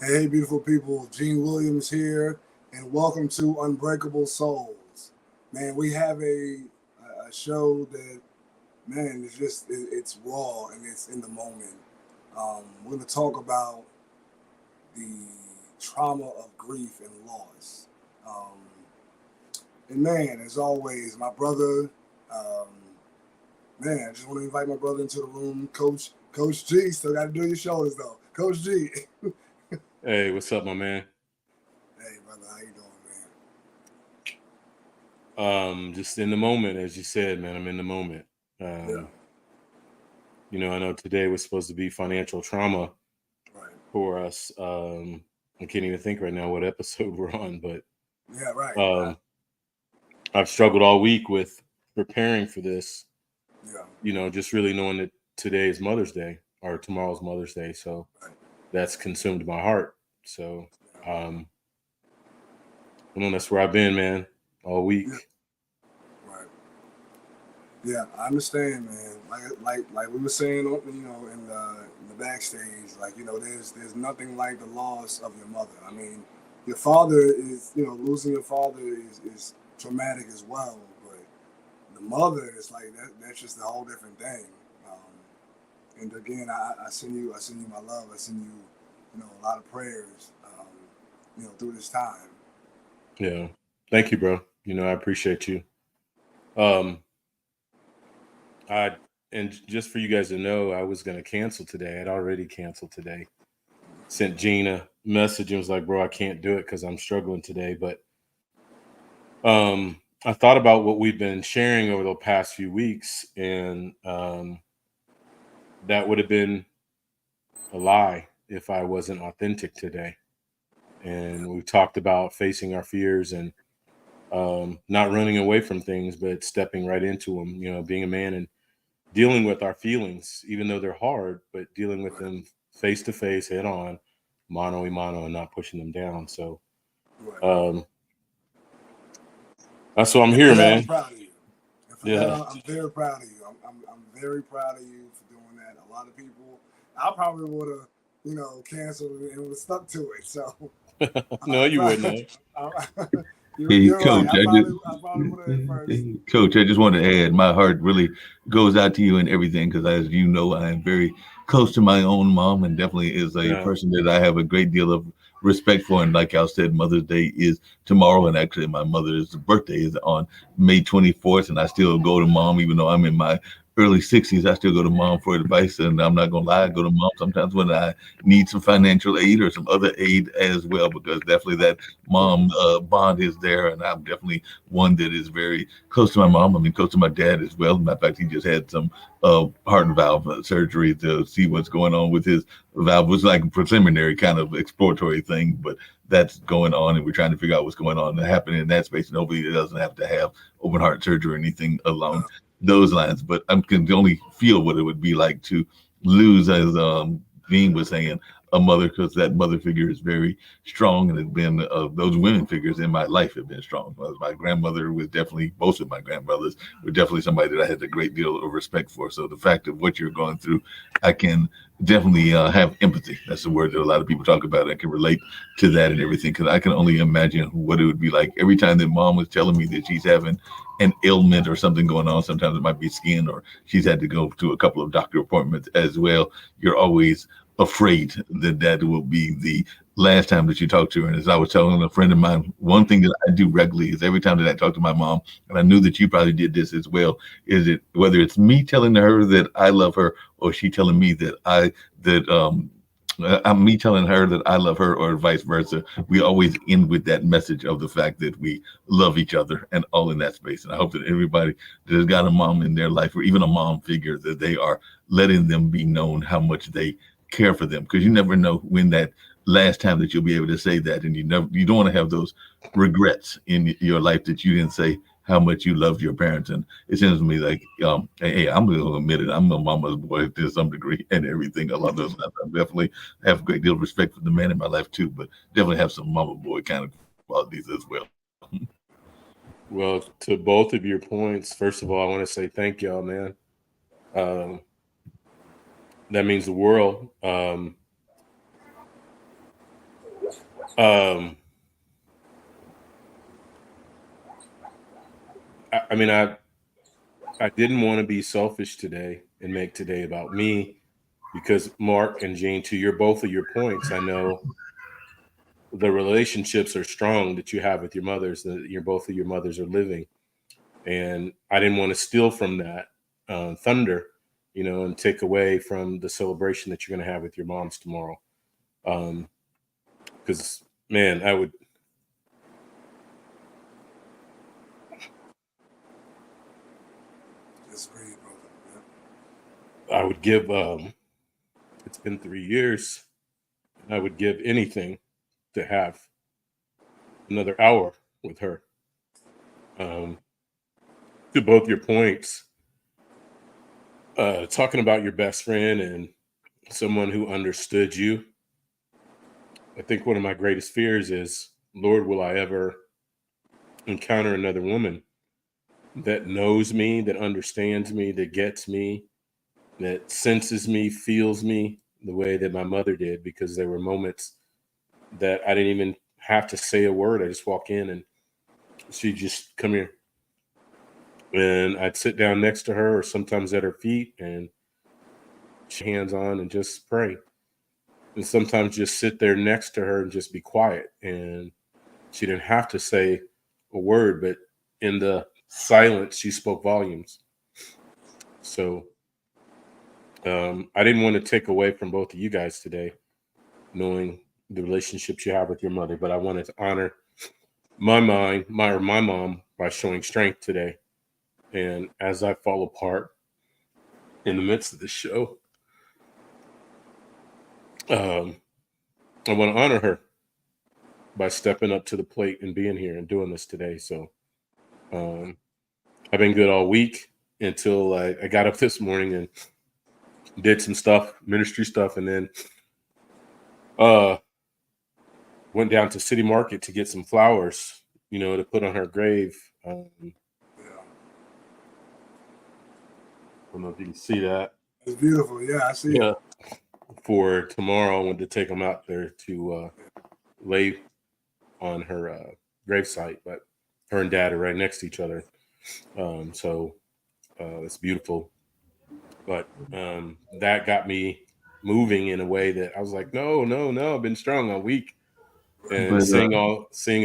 Hey, beautiful people. Gene Williams here, and welcome to Unbreakable Souls. Man, we have a show that, man, it's raw and it's in the moment. We're going to talk about the trauma of grief and loss. Um, and man, as always, my brother, um, man, I just want to invite my brother into the room, Coach G. Still got to do your shoulders though, Coach G. Hey, what's up, my man? Hey, brother, how you doing, man? Just in the moment, as you said, man. I'm in the moment. Yeah, I know today was supposed to be financial trauma right. for us. I can't even think right now what episode we're on, but Yeah, right. um, I've struggled all week with preparing for this. Yeah, Just really knowing that today is Mother's Day or tomorrow's Mother's Day, so right. that's consumed my heart. So, Yeah, um, that's where I've been, man, all week. yeah, right. Yeah, I understand, man. Like we were saying, in the backstage, there's nothing like the loss of your mother. I mean, your father is, losing your father is traumatic as well, but the mother is like that. That's just a whole different thing. And again, I send you my love. I send you, a lot of prayers, through this time. Yeah, thank you, bro. I appreciate you. Um, I and just for you guys to know, I was gonna cancel today. I'd already canceled today. Sent Gene a message and was like, "Bro, I can't do it because I'm struggling today." But I thought about what we've been sharing over the past few weeks, and that would have been a lie if I wasn't authentic today. Yeah, And we've talked about facing our fears and not running away from things, but stepping right into them. Being a man and dealing with our feelings, even though they're hard, but dealing with right, them face to face, head on, mano a mano, and not pushing them down. So right. um, that's why I'm And for here, that, I'm man. proud of you. And for that, Yeah, I'm very proud of you. I'm very proud of you for doing that. A lot of people, I probably would have, canceled it and would have stuck to it. So no, I'm you proud. wouldn't have. Hey, You're right. Coach, I probably would have at first. Coach, I just want to add, my heart really goes out to you and everything because, as you know, I am very close to my own mom, and definitely is a Yeah, person that I have a great deal of respect for. And like y'all said, Mother's Day is tomorrow, and actually, my mother's birthday is on May 24th, and I still go to mom, even though I'm in my early 60s. I still go to mom for advice, and I'm not gonna lie, I go to mom sometimes when I need some financial aid or some other aid as well, because definitely that mom bond is there, and I'm definitely one that is very close to my mom. I mean, close to my dad as well. Matter of fact, he just had some heart and valve surgery to see what's going on with his valve. It was like a preliminary kind of exploratory thing, but that's going on, and we're trying to figure out what's going on and happening in that space. Nobody doesn't have to have open heart surgery or anything along those lines, but I can only feel what it would be like to lose, as Dean was saying, a mother, because that mother figure is very strong, and has been those women figures in my life have been strong. My grandmother was definitely, both of my grandmothers were definitely somebody that I had a great deal of respect for. So the fact of what you're going through, I can definitely have empathy. That's the word that a lot of people talk about. I can relate to that and everything, because I can only imagine what it would be like every time that mom was telling me that she's having an ailment or something going on. Sometimes it might be skin, or she's had to go to a couple of doctor appointments as well. You're always afraid that that will be the last time that you talk to her. And as I was telling a friend of mine, one thing that I do regularly is every time that I talk to my mom, and I knew that you probably did this as well, is it whether it's me telling her that I love her, or she telling me I'm me telling her that I love her, or vice versa. We always end with that message of the fact that we love each other, and all in that space. And I hope that everybody that has got a mom in their life, or even a mom figure, that they are letting them be known how much they care for them, because you never know when that last time that you'll be able to say that, and you don't want to have those regrets in your life that you didn't say how much you loved your parents. And it seems to me like, hey, I'm going to admit it, I'm a mama's boy to some degree and everything along those lines. I definitely have a great deal of respect for the man in my life too, but definitely have some mama boy kind of qualities as well. well, to both of your points, first of all, I want to say thank y'all, man. Um, that means the world. I mean, I didn't want to be selfish today and make today about me, because Mark and Gene, to your both of your points, I know the relationships are strong that you have with your mothers, that your both of your mothers are living, and I didn't want to steal from that thunder, and take away from the celebration that you're going to have with your moms tomorrow. Because man, I would give. It's been 3 years. I would give anything to have another hour with her. To both your points, talking about your best friend and someone who understood you. I think one of my greatest fears is, Lord, will I ever encounter another woman that knows me, that understands me, that gets me, that senses me, feels me the way that my mother did? Because there were moments that I didn't even have to say a word. I just walk in and she'd just come here. And I'd sit down next to her or sometimes at her feet and hands on and just pray. And sometimes just sit there next to her and just be quiet. And she didn't have to say a word, but in the silence, she spoke volumes. So I didn't want to take away from both of you guys today, knowing the relationships you have with your mother, but I wanted to honor my mom by showing strength today. And as I fall apart in the midst of the show, I want to honor her by stepping up to the plate and being here and doing this today. So I've been good all week until I got up this morning and did some stuff, ministry stuff, and then went down to City Market to get some flowers, to put on her grave. I don't know if you can see that. It's beautiful. Yeah, I see it. For tomorrow, I wanted to take them out there to lay on her gravesite, but her and Dad are right next to each other. So it's beautiful. But that got me moving in a way that I was like, no, I've been strong all week. And seeing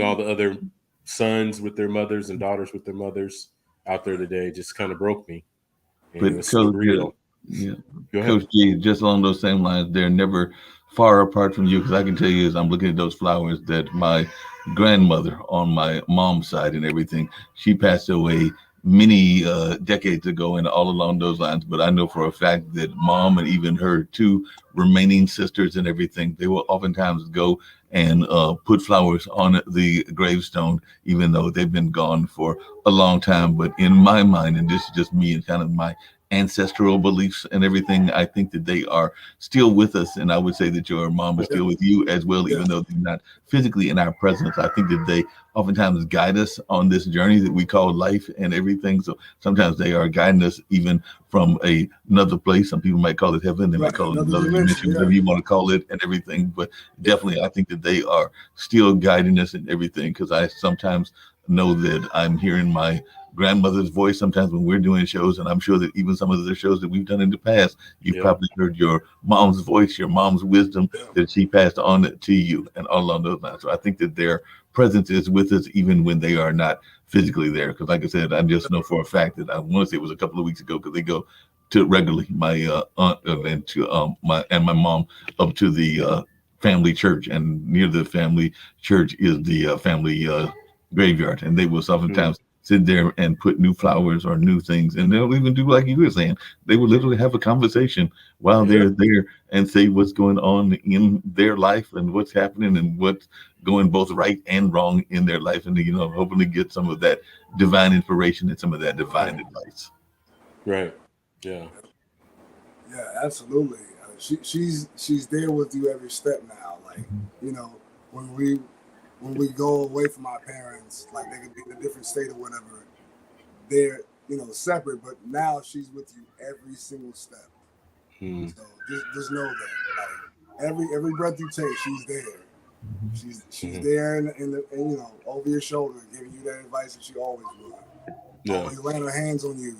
all the other sons with their mothers and daughters with their mothers out there today just kind of broke me. And it was so real. Yeah. Coach G, just along those same lines, they're never far apart from you, because I can tell you, as I'm looking at those flowers, that my grandmother on my mom's side and everything, she passed away many decades ago and all along those lines. But I know for a fact that mom and even her two remaining sisters and everything, they will oftentimes go and put flowers on the gravestone, even though they've been gone for a long time. But in my mind, and this is just me and kind of my ancestral beliefs and everything, I think that they are still with us. And I would say that your mom is still with you as well, even though they're not physically in our presence. I think that they oftentimes guide us on this journey that we call life and everything. So sometimes they are guiding us even from another place. Some people might call it heaven. They might call it another dimension, whatever you want to call it and everything. But definitely, I think that they are still guiding us in everything, because I sometimes know that I'm hearing my grandmother's voice sometimes when we're doing shows, and I'm sure that even some of the shows that we've done in the past, you've probably heard your mom's voice, your mom's wisdom that she passed on to you, and all along those lines. So I think that their presence is with us even when they are not physically there. Because like I said, I just know for a fact that I want to say it was a couple of weeks ago, because they go to regularly, my aunt and to my mom up to the family church, and near the family church is the family graveyard, and they will oftentimes sit there and put new flowers or new things, and they'll even do like you were saying. They will literally have a conversation while they're there and say what's going on in their life and what's happening and what's going both right and wrong in their life, and hopefully get some of that divine inspiration and some of that divine advice. Right. Yeah. Yeah, absolutely. She's there with you every step now. Like, when we go away from our parents, like they could be in a different state or whatever, they're separate, but now she's with you every single step. So just know that, like every breath you take, she's there. She's there and you know, over your shoulder, giving you that advice that she always would. Yeah. Always laying her hands on you,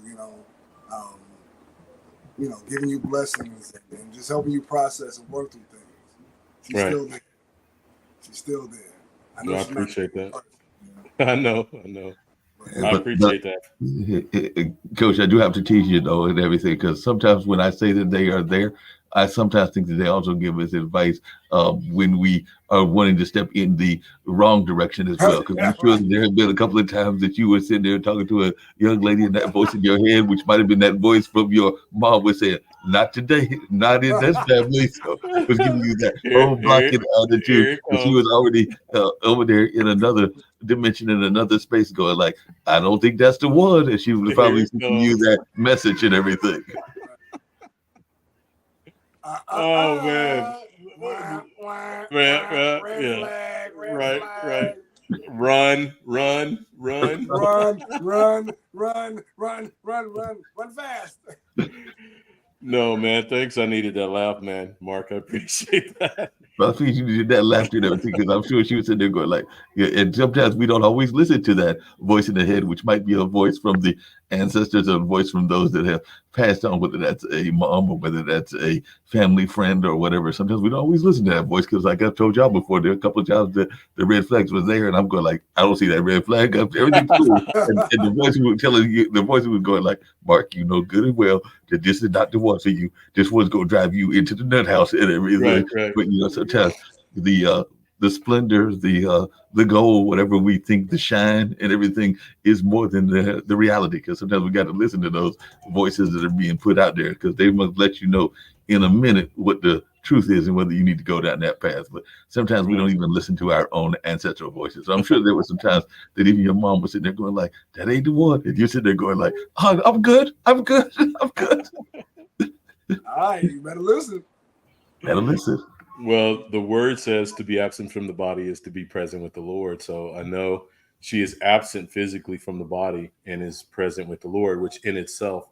you know, giving you blessings and just helping you process and work through things. She's still there. She's still there. I know. I appreciate that. I know. Yeah, I appreciate that. Coach, I do have to tease you though and everything, because sometimes when I say that they are there, I sometimes think that they also give us advice when we are wanting to step in the wrong direction as well. Because I'm sure that there have been a couple of times that you were sitting there talking to a young lady and that voice in your head, which might have been that voice from your mom, was saying, "Not today, not in this family." So it was giving you that blocking attitude. But she was already over there in another dimension, in another space, going like, "I don't think that's the one," and she was probably giving you that message and everything. Oh man, Red right. Run fast. No, man, thanks. I needed that laugh, man. Mark, I appreciate that. But I think you did that laughter and everything, because I'm sure she was sitting there going like, yeah. And sometimes we don't always listen to that voice in the head, which might be a voice from the ancestors or a voice from those that have passed on, whether that's a mom or whether that's a family friend or whatever. Sometimes we don't always listen to that voice, because like I've told y'all before, there are a couple of times that the red flags was there, and I'm going like, I don't see that red flag. Everything's cool. And the voice was telling you, the voice was going like, Mark, you know good and well that this is not the one for you. This one's going to drive you into the nut house and everything. Right. But you know, sometimes the splendor, the gold, whatever we think, the shine and everything is more than the reality. Because sometimes we got to listen to those voices that are being put out there, because they must let you know in a minute what the truth is and whether you need to go down that path. But sometimes we don't even listen to our own ancestral voices. So I'm sure there were some times that even your mom was sitting there going like, that ain't the one. And you're sitting there going like, oh, I'm good. All right, you better listen. Well, the word says to be absent from the body is to be present with the Lord. So I know she is absent physically from the body and is present with the Lord, which in itself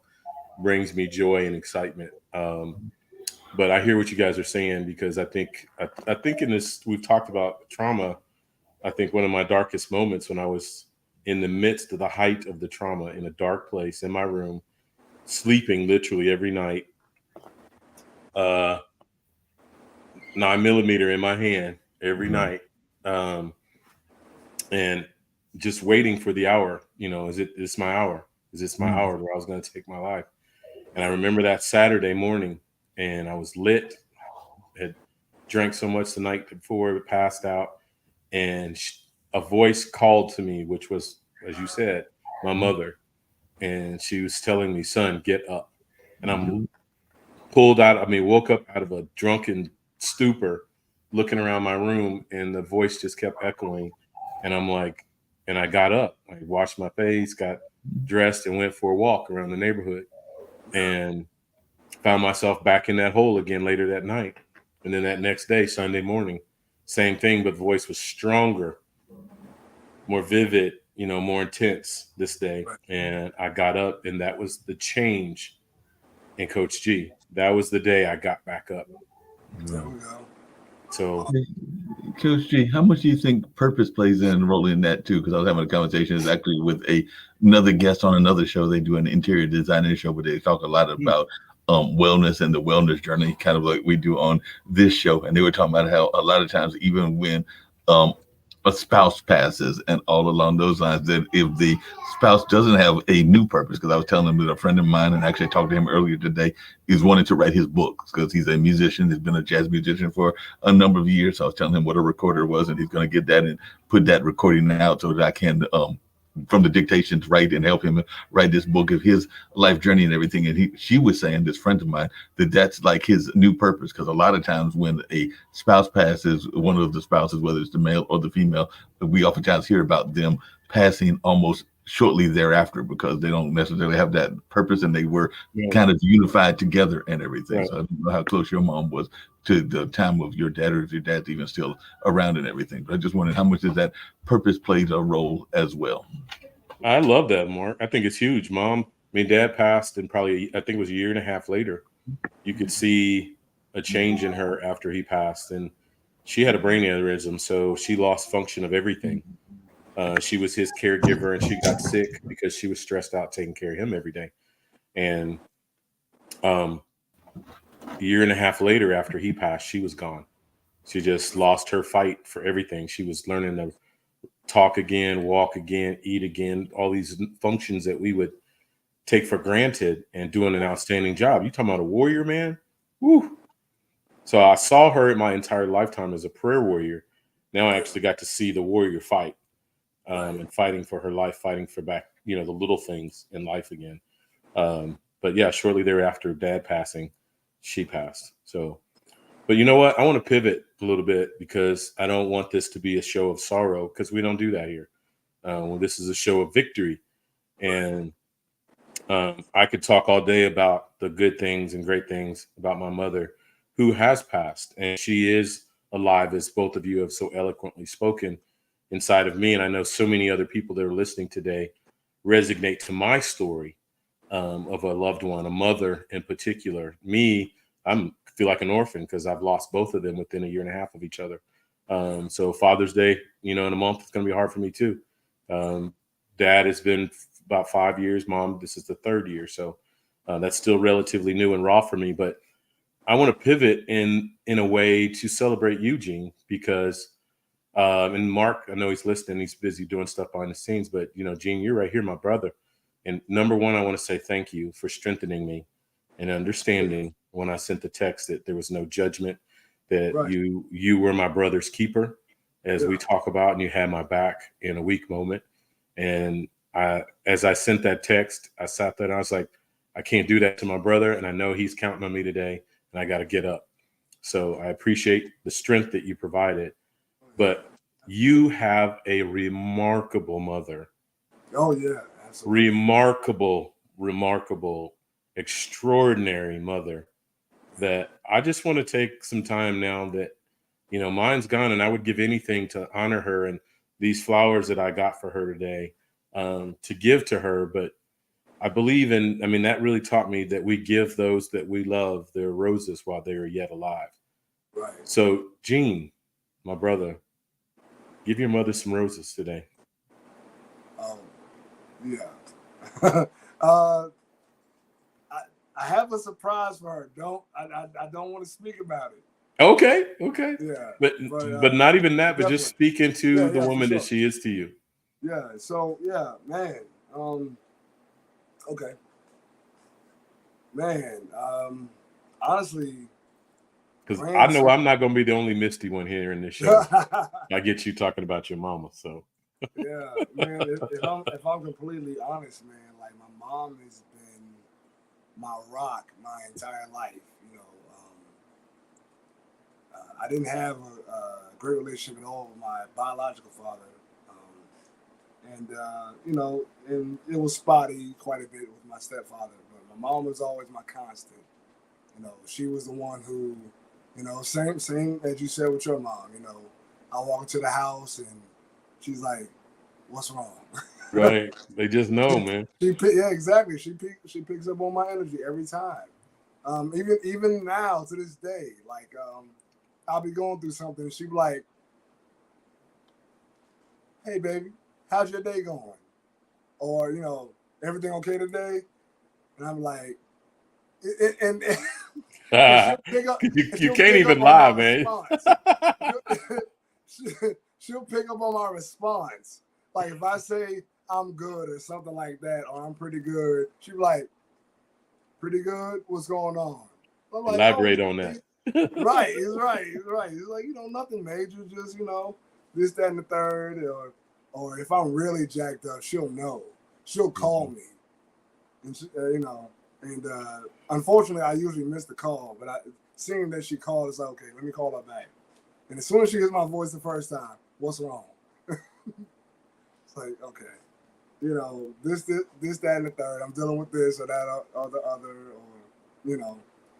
brings me joy and excitement. But I hear what you guys are saying, because I think in this, we've talked about trauma. I think one of my darkest moments, when I was in the midst of the height of the trauma, in a dark place in my room, sleeping literally every night, 9mm in my hand every night, and just waiting for the hour. You know, is this my hour? Is this my hour where I was going to take my life? And I remember that Saturday morning, and I was lit, had drank so much the night before, passed out, and a voice called to me, which was, as you said, my mother. And she was telling me, son, get up. And I'm woke up out of a drunken stupor, looking around my room, and the voice just kept echoing. And I'm like, and I got up, I washed my face, got dressed, and went for a walk around the neighborhood, and found myself back in that hole again later that night. And then that next day, Sunday morning, same thing, but the voice was stronger, more vivid, you know, more intense this day. And I got up, and that was the change in Coach G. That was the day I got back up. There we go. So, Coach G, how much do you think purpose plays in role in that too? Because I was having a conversation actually with another guest on another show. They do an interior designer show, but they talk a lot about wellness and the wellness journey, kind of like we do on this show. And they were talking about how a lot of times, even when a spouse passes and all along those lines, that if the spouse doesn't have a new purpose, because I was telling them that a friend of mine, and actually I talked to him earlier today, is wanting to write his book, because he's a musician, he's been a jazz musician for a number of years. So I was telling him what a recorder was, and he's going to get that and put that recording out so that I can from the dictations write and help him write this book of his life journey and everything. And she was saying, this friend of mine, that's like his new purpose, because a lot of times when a spouse passes, one of the spouses, whether it's the male or the female, we oftentimes hear about them passing almost shortly thereafter, because they don't necessarily have that purpose, and they were kind of unified together and everything. Right. So I don't know how close your mom was to the time of your dad, or if your dad's even still around and everything. But I just wondered how much does that purpose plays a role as well? I love that, Mark. I think it's huge. Dad passed, and probably, I think it was a year and a half later. you could see a change in her after he passed. And she had a brain aneurysm, so she lost function of everything. She was his caregiver, and she got sick because she was stressed out taking care of him every day. And a year and a half later, after he passed, she was gone. She just lost her fight for everything. She was learning to talk again, walk again, eat again, all these functions that we would take for granted, and doing an outstanding job. You talking about a warrior, man? Woo. So I saw her in my entire lifetime as a prayer warrior. Now I actually got to see the warrior fight, and fighting for her life, fighting for back, the little things in life again. But yeah, shortly thereafter, dad passing, she passed. So, but you know what? I want to pivot a little bit because I don't want this to be a show of sorrow, because we don't do that here. Well, this is a show of victory. And I could talk all day about the good things and great things about my mother, who has passed, and she is alive, as both of you have so eloquently spoken, inside of me. And I know so many other people that are listening today resonate to my story, of a loved one, a mother in particular. Me, I feel like an orphan because I've lost both of them within a year and a half of each other. So Father's Day, in a month, it's going to be hard for me too. Dad has been about 5 years. Mom, this is the 3rd year. So that's still relatively new and raw for me. But I want to pivot in a way to celebrate Eugene, because and Mark, I know he's listening. He's busy doing stuff behind the scenes. But, Gene, you're right here, my brother. And number one, I want to say thank you for strengthening me and understanding when I sent the text that there was no judgment, that you were my brother's keeper, as we talk about, and you had my back in a weak moment. And as I sent that text, I sat there and I was like, I can't do that to my brother. And I know he's counting on me today, and I got to get up. So I appreciate the strength that you provided. But you have a remarkable mother. Oh, yeah. Absolutely. Remarkable, extraordinary mother, that I just want to take some time now that, mine's gone, and I would give anything to honor her and these flowers that I got for her today, to give to her. But I believe that really taught me that we give those that we love their roses while they are yet alive. Right. So, Gene, my brother, give your mother some roses today. Yeah. I have a surprise for her. I don't want to speak about it. Okay. Yeah. But not even that, but just speak into the woman that she is to you. Yeah. So yeah, man. Okay. Man. Honestly, because I know I'm not going to be the only misty one here in this show. I get you talking about your mama. So yeah, man. If I'm completely honest, man, like my mom has been my rock my entire life. I didn't have a great relationship at all with my biological father, and it was spotty quite a bit with my stepfather. But my mom was always my constant. She was the one who, same as you said with your mom. I walk into the house and she's like, "What's wrong?" Right? They just know, man. Yeah, exactly. She picks up on my energy every time. Even now to this day, like I'll be going through something, and she'll be like, "Hey, baby, how's your day going?" Or everything okay today? And I'm like, and you can't even lie, man. She'll pick up on my response. Like if I say I'm good or something like that, or I'm pretty good, she'll be like, "Pretty good? What's going on?" I'm like, elaborate on that. Right. He's right. He's like, nothing major, just this, that, and the third, or if I'm really jacked up, she'll know. She'll call me, and and unfortunately, I usually miss the call. But seeing that she called, it's like, okay, let me call her back. And as soon as she hears my voice the first time, what's wrong? It's like, okay, this, that, and the third. I'm dealing with this or that or the other, or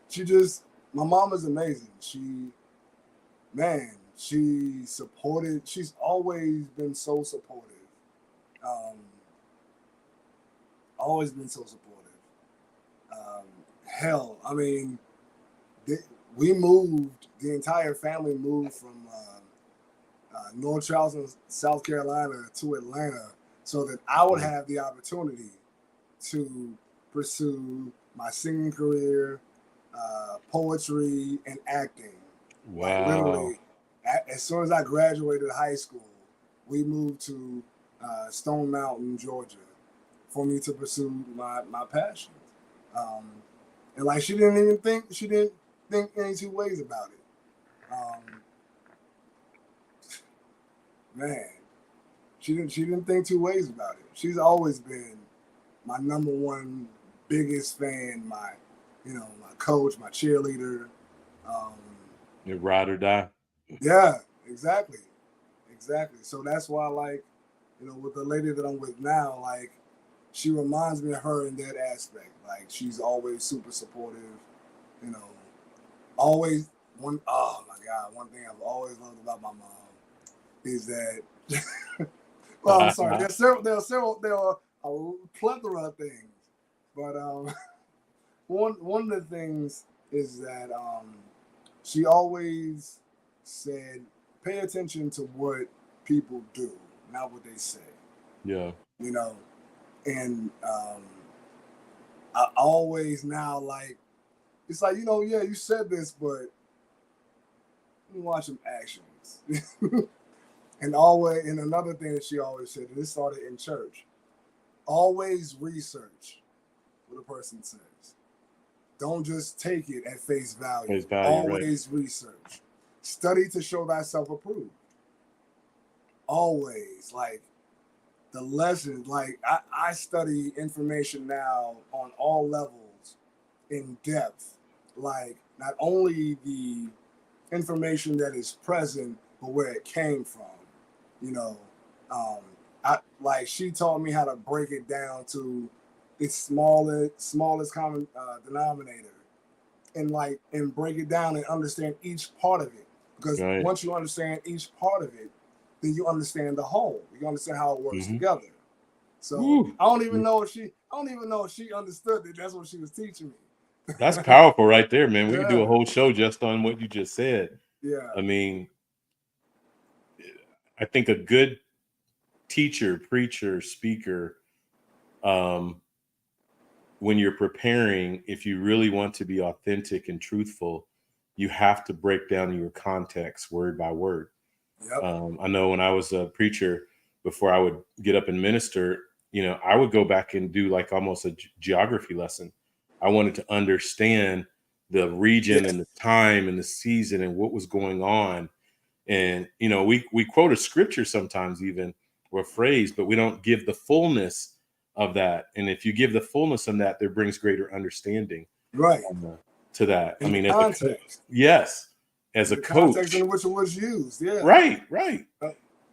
she just. My mom is amazing. She's always been so supportive. Always been so supportive. hell, I mean, we moved. The entire family moved from North Charleston, South Carolina, to Atlanta, so that I would have the opportunity to pursue my singing career, poetry, and acting. Like Wow. literally, as soon as I graduated high school, we moved to Stone Mountain, Georgia, for me to pursue my passions. And like she didn't think any two ways about it. Man, she didn't think two ways about it. She's always been my number one biggest fan, my coach, my cheerleader. Um, Your ride or die. yeah, exactly. So that's why, like, with the lady that I'm with now, like, she reminds me of her in that aspect. Like, she's always super supportive, you know, always oh my God, one thing I've always loved about my mom is that, well, I'm sorry, there are a plethora of things, but one of the things is that she always said, pay attention to what people do, not what they say. Yeah. And I always now, like, it's like, yeah, you said this, but let me watch some actions. And another thing that she always said, and this started in church, always research what a person says. Don't just take it at face value. Face value, always right. Research. Study to show thyself approved. Always. Like, the lessons, like, I study information now on all levels in depth. Like, not only the information that is present, but where it came from. She taught me how to break it down to its smallest common denominator, and break it down and understand each part of it. Because right. Once you understand each part of it, then you understand the whole. You understand how it works together. So I don't even know if she understood that that's what she was teaching me. That's powerful right there, man. We could do a whole show just on what you just said. Yeah. I mean, I think a good teacher, preacher, speaker, when you're preparing, if you really want to be authentic and truthful, you have to break down your context word by word. Yep. I know when I was a preacher, before I would get up and minister, I would go back and do like almost a geography lesson. I wanted to understand the region and the time and the season and what was going on. And, we quote a scripture sometimes even, or a phrase, but we don't give the fullness of that. And if you give the fullness of that, there brings greater understanding right to that. In context. As a the coach, context in which it was used. Yeah. Right.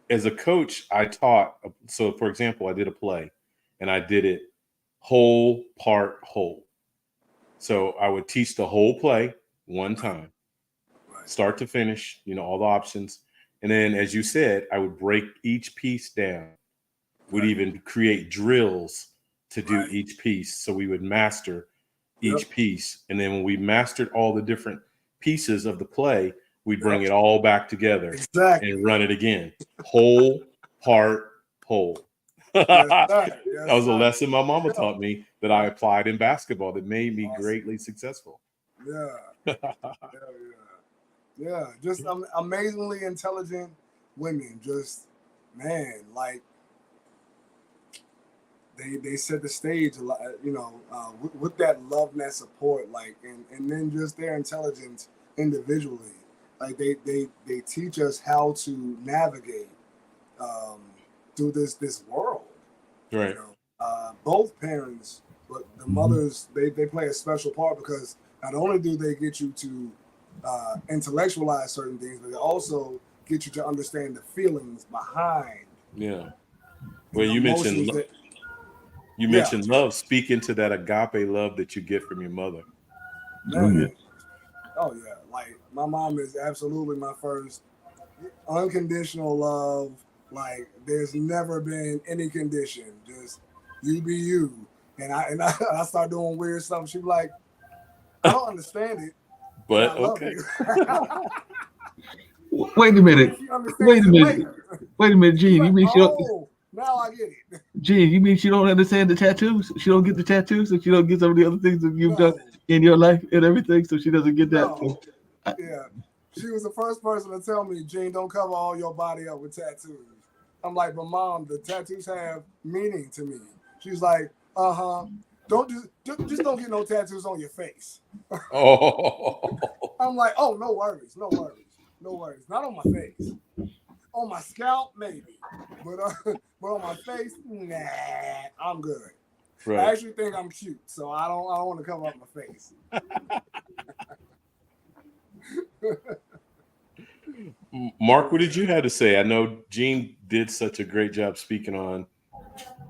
As a coach, I taught. So, for example, I did a play, and I did it whole, part, whole. So I would teach the whole play one time, start to finish. All the options, and then, as you said, I would break each piece down. We'd even create drills to do each piece, so we would master each piece, and then when we mastered all the different pieces of the play, we'd bring it all back together and run it again. Whole, part, whole. That was a lesson my mama taught me that I applied in basketball that made me greatly successful. Yeah. Just amazingly intelligent women. Just, man, like, they set the stage a lot, with that love and that support, like, and then just their intelligence individually. Like, they teach us how to navigate through this world. Right. Both parents, but the mothers, they play a special part, because not only do they get you to intellectualize certain things, but they also get you to understand the feelings behind. Yeah. Well, you mentioned love. Speak into that agape love that you get from your mother. Man. Oh yeah. Like, my mom is absolutely my first unconditional love. Like, there's never been any condition. Just you be you. And I start doing weird stuff. She be like, I don't understand it, but I But love okay. you. Wait a minute. She understands Wait a it minute. later. Wait a minute, She's Gene. like, You mean oh, now I get it. Gene? You mean she don't understand the tattoos? She don't get the tattoos, and she don't get some of the other things that you've done No, in your life and everything. So she doesn't get that. no. I- Yeah. She was the first person to tell me, Gene, don't cover all your body up with tattoos. I'm like, but Mom, the tattoos have meaning to me. She's like, uh-huh. Don't just don't get no tattoos on your face. Oh, I'm like, oh, no worries, no worries, no worries. Not on my face. On my scalp, maybe. But on my face, nah, I'm good. I right. actually think I'm cute, so I don't want to cover up my face. Mark, what did you have to say? I know Gene did such a great job speaking on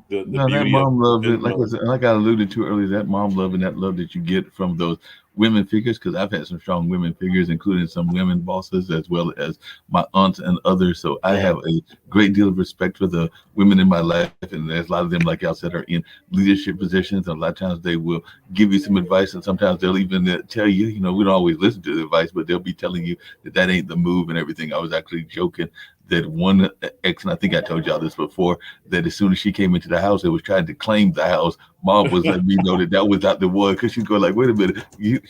the No, that beauty of mom love, being a like I mother. said, like I alluded to earlier, that mom love and that love that you get from those women figures, because I've had some strong women figures, including some women bosses as well as my aunts and others. So I Yeah. have a great deal of respect for the women in my life, and there's a lot of them, like y'all said, are in leadership positions. And a lot of times they will give you some advice, and sometimes they'll even tell you, we don't always listen to the advice, but they'll be telling you that ain't the move and everything. I was actually joking that one ex, and I think I told y'all this before, that as soon as she came into the house, they was trying to claim the house. Mom was letting me know that was not the one, because she's going like, wait a minute, you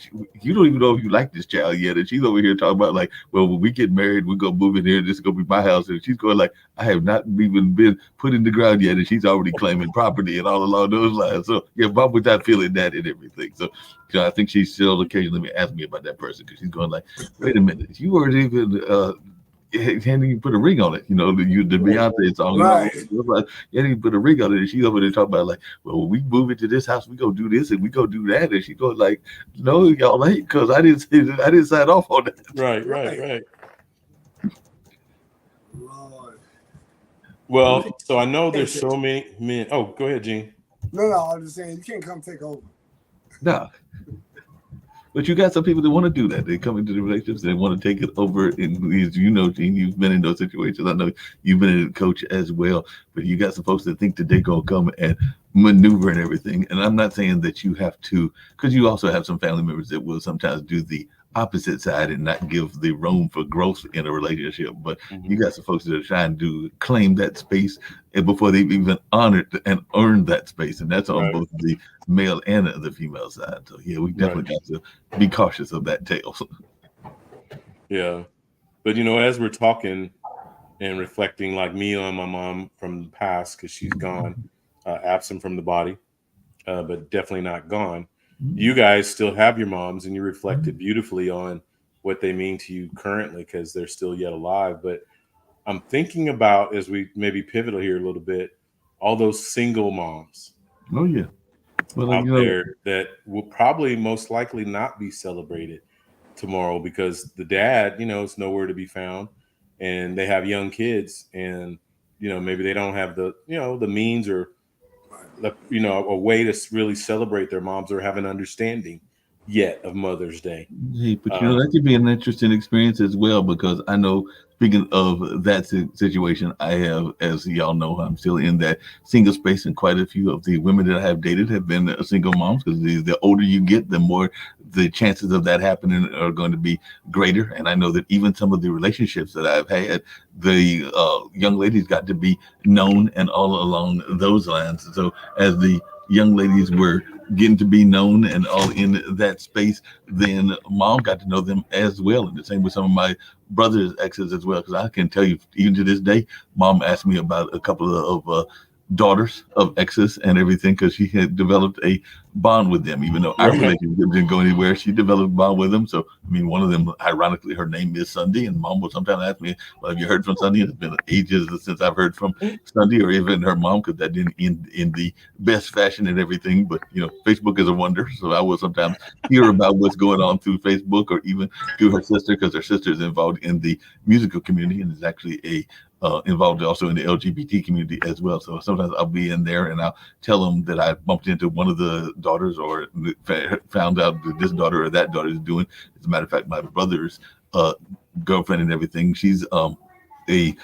don't even know if you like this child yet, and she's over here talking about like, well, when we get married, we're gonna move in here. This is gonna be my house, and she's going like, I have not even been put in the ground yet, and she's already claiming property and all along those lines. So yeah, Mom was not feeling that and everything. So I think she still occasionally ask me about that person, because she's going like, wait a minute, you weren't even. Can't even put a ring on it, the Beyonce song, Right. Can't even put a ring on it. And she's over there talking about like, well, when we move into this house, we go do this and we go do that. And she goes like, no, y'all ain't, because I didn't sign off on that. Right. Lord. Well, so I know there's so many men. Oh, go ahead, Gene. No, I'm just saying you can't come take over. Nah. But you got some people that want to do that. They come into the relationships, they want to take it over. And Gene, you've been in those situations. I know you've been a coach as well. But you got some folks that think that they're going to come and maneuver and everything. And I'm not saying that you have to, because you also have some family members that will sometimes do the opposite side and not give the room for growth in a relationship. But you got some folks that are trying to claim that space before they've even honored and earned that space. And that's on Right. both the male and the female side. So yeah, we definitely got to be cautious of that tale. Yeah. But as we're talking and reflecting, like me on my mom from the past, because she's gone, absent from the body, but definitely not gone. You guys still have your moms, and you reflected beautifully on what they mean to you currently, because they're still yet alive. But I'm thinking about, as we maybe pivot here a little bit, all those single moms Oh yeah. Well, out there that will probably most likely not be celebrated tomorrow, because the dad, is nowhere to be found, and they have young kids, and maybe they don't have the the means or a way to really celebrate their moms or have an understanding yet of Mother's Day. Hey, but that could be an interesting experience as well, because I know, speaking of that situation, I have, as y'all know, I'm still in that single space, and quite a few of the women that I have dated have been single moms, because the older you get, the more the chances of that happening are going to be greater. And I know that even some of the relationships that I've had, the young ladies got to be known and all along those lines. So as the young ladies were getting to be known and all in that space, then Mom got to know them as well. And the same with some of my brother's exes as well, because I can tell you, even to this day, Mom asked me about a couple of daughters of exes and everything, because she had developed a bond with them. Even though our relationship didn't go anywhere, she developed a bond with them. So I mean, one of them, ironically, her name is Sunday, and Mom will sometimes ask me, well, have you heard from Sunday? It's been ages since I've heard from Sunday, or even her mom, because that didn't end in the best fashion and everything. But Facebook is a wonder, so I will sometimes hear about what's going on through Facebook, or even through her sister, because her sister is involved in the musical community and is actually involved also in the LGBT community as well. So sometimes I'll be in there and I'll tell them that I bumped into one of the daughters, or found out that this daughter or that daughter is doing. As a matter of fact, my brother's girlfriend and everything, she's a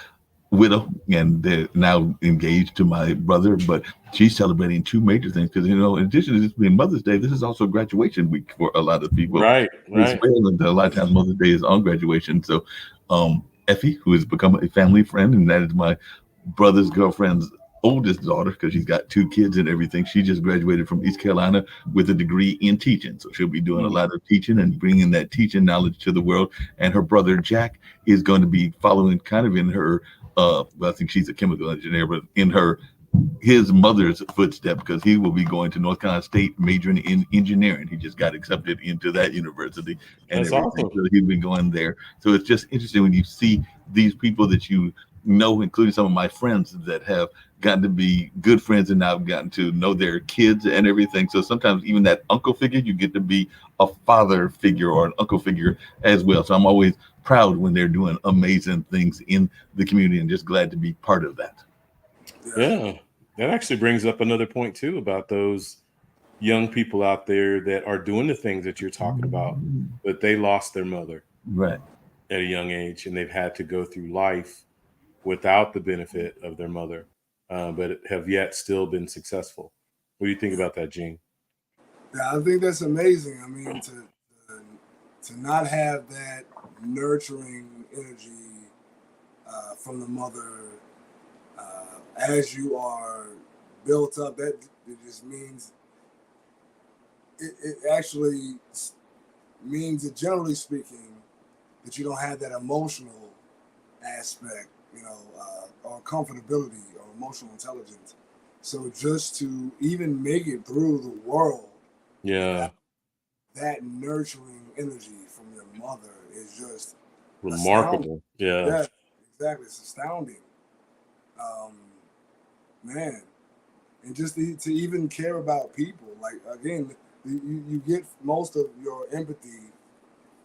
widow, and they're now engaged to my brother. But she's celebrating two major things because, in addition to this being Mother's Day, this is also graduation week for a lot of people Right, as right. well. And a lot of times Mother's Day is on graduation. So Effie, who has become a family friend, and that is my brother's girlfriend's oldest daughter, because she's got two kids and everything. She just graduated from East Carolina with a degree in teaching. So she'll be doing a lot of teaching and bringing that teaching knowledge to the world. And her brother, Jack, is going to be following kind of in her, well, I think she's a chemical engineer, but in his mother's footstep, because he will be going to North Carolina State majoring in engineering. He just got accepted into that university and That's everything. awesome. So he's been going there. So it's just interesting when you see these people that you know, including some of my friends that have gotten to be good friends and now have gotten to know their kids and everything. So sometimes even that uncle figure, you get to be a father figure or an uncle figure as well. So I'm always proud when they're doing amazing things in the community and just glad to be part of that. Yeah. That actually brings up another point too about those young people out there that are doing the things that you're talking about, but they lost their mother Right. at a young age and they've had to go through life without the benefit of their mother, but have yet still been successful. What do you think about that, Gene? Yeah, I think that's amazing. I mean, to not have that nurturing energy from the mother as you are built up, that it just means it actually means that, generally speaking, that you don't have that emotional aspect, or comfortability or emotional intelligence. So just to even make it through the world, Yeah. that nurturing energy from your mother is just astounding. Remarkable. Yeah. Yeah, exactly. It's astounding. Man, and just to even care about people. Like, again, you get most of your empathy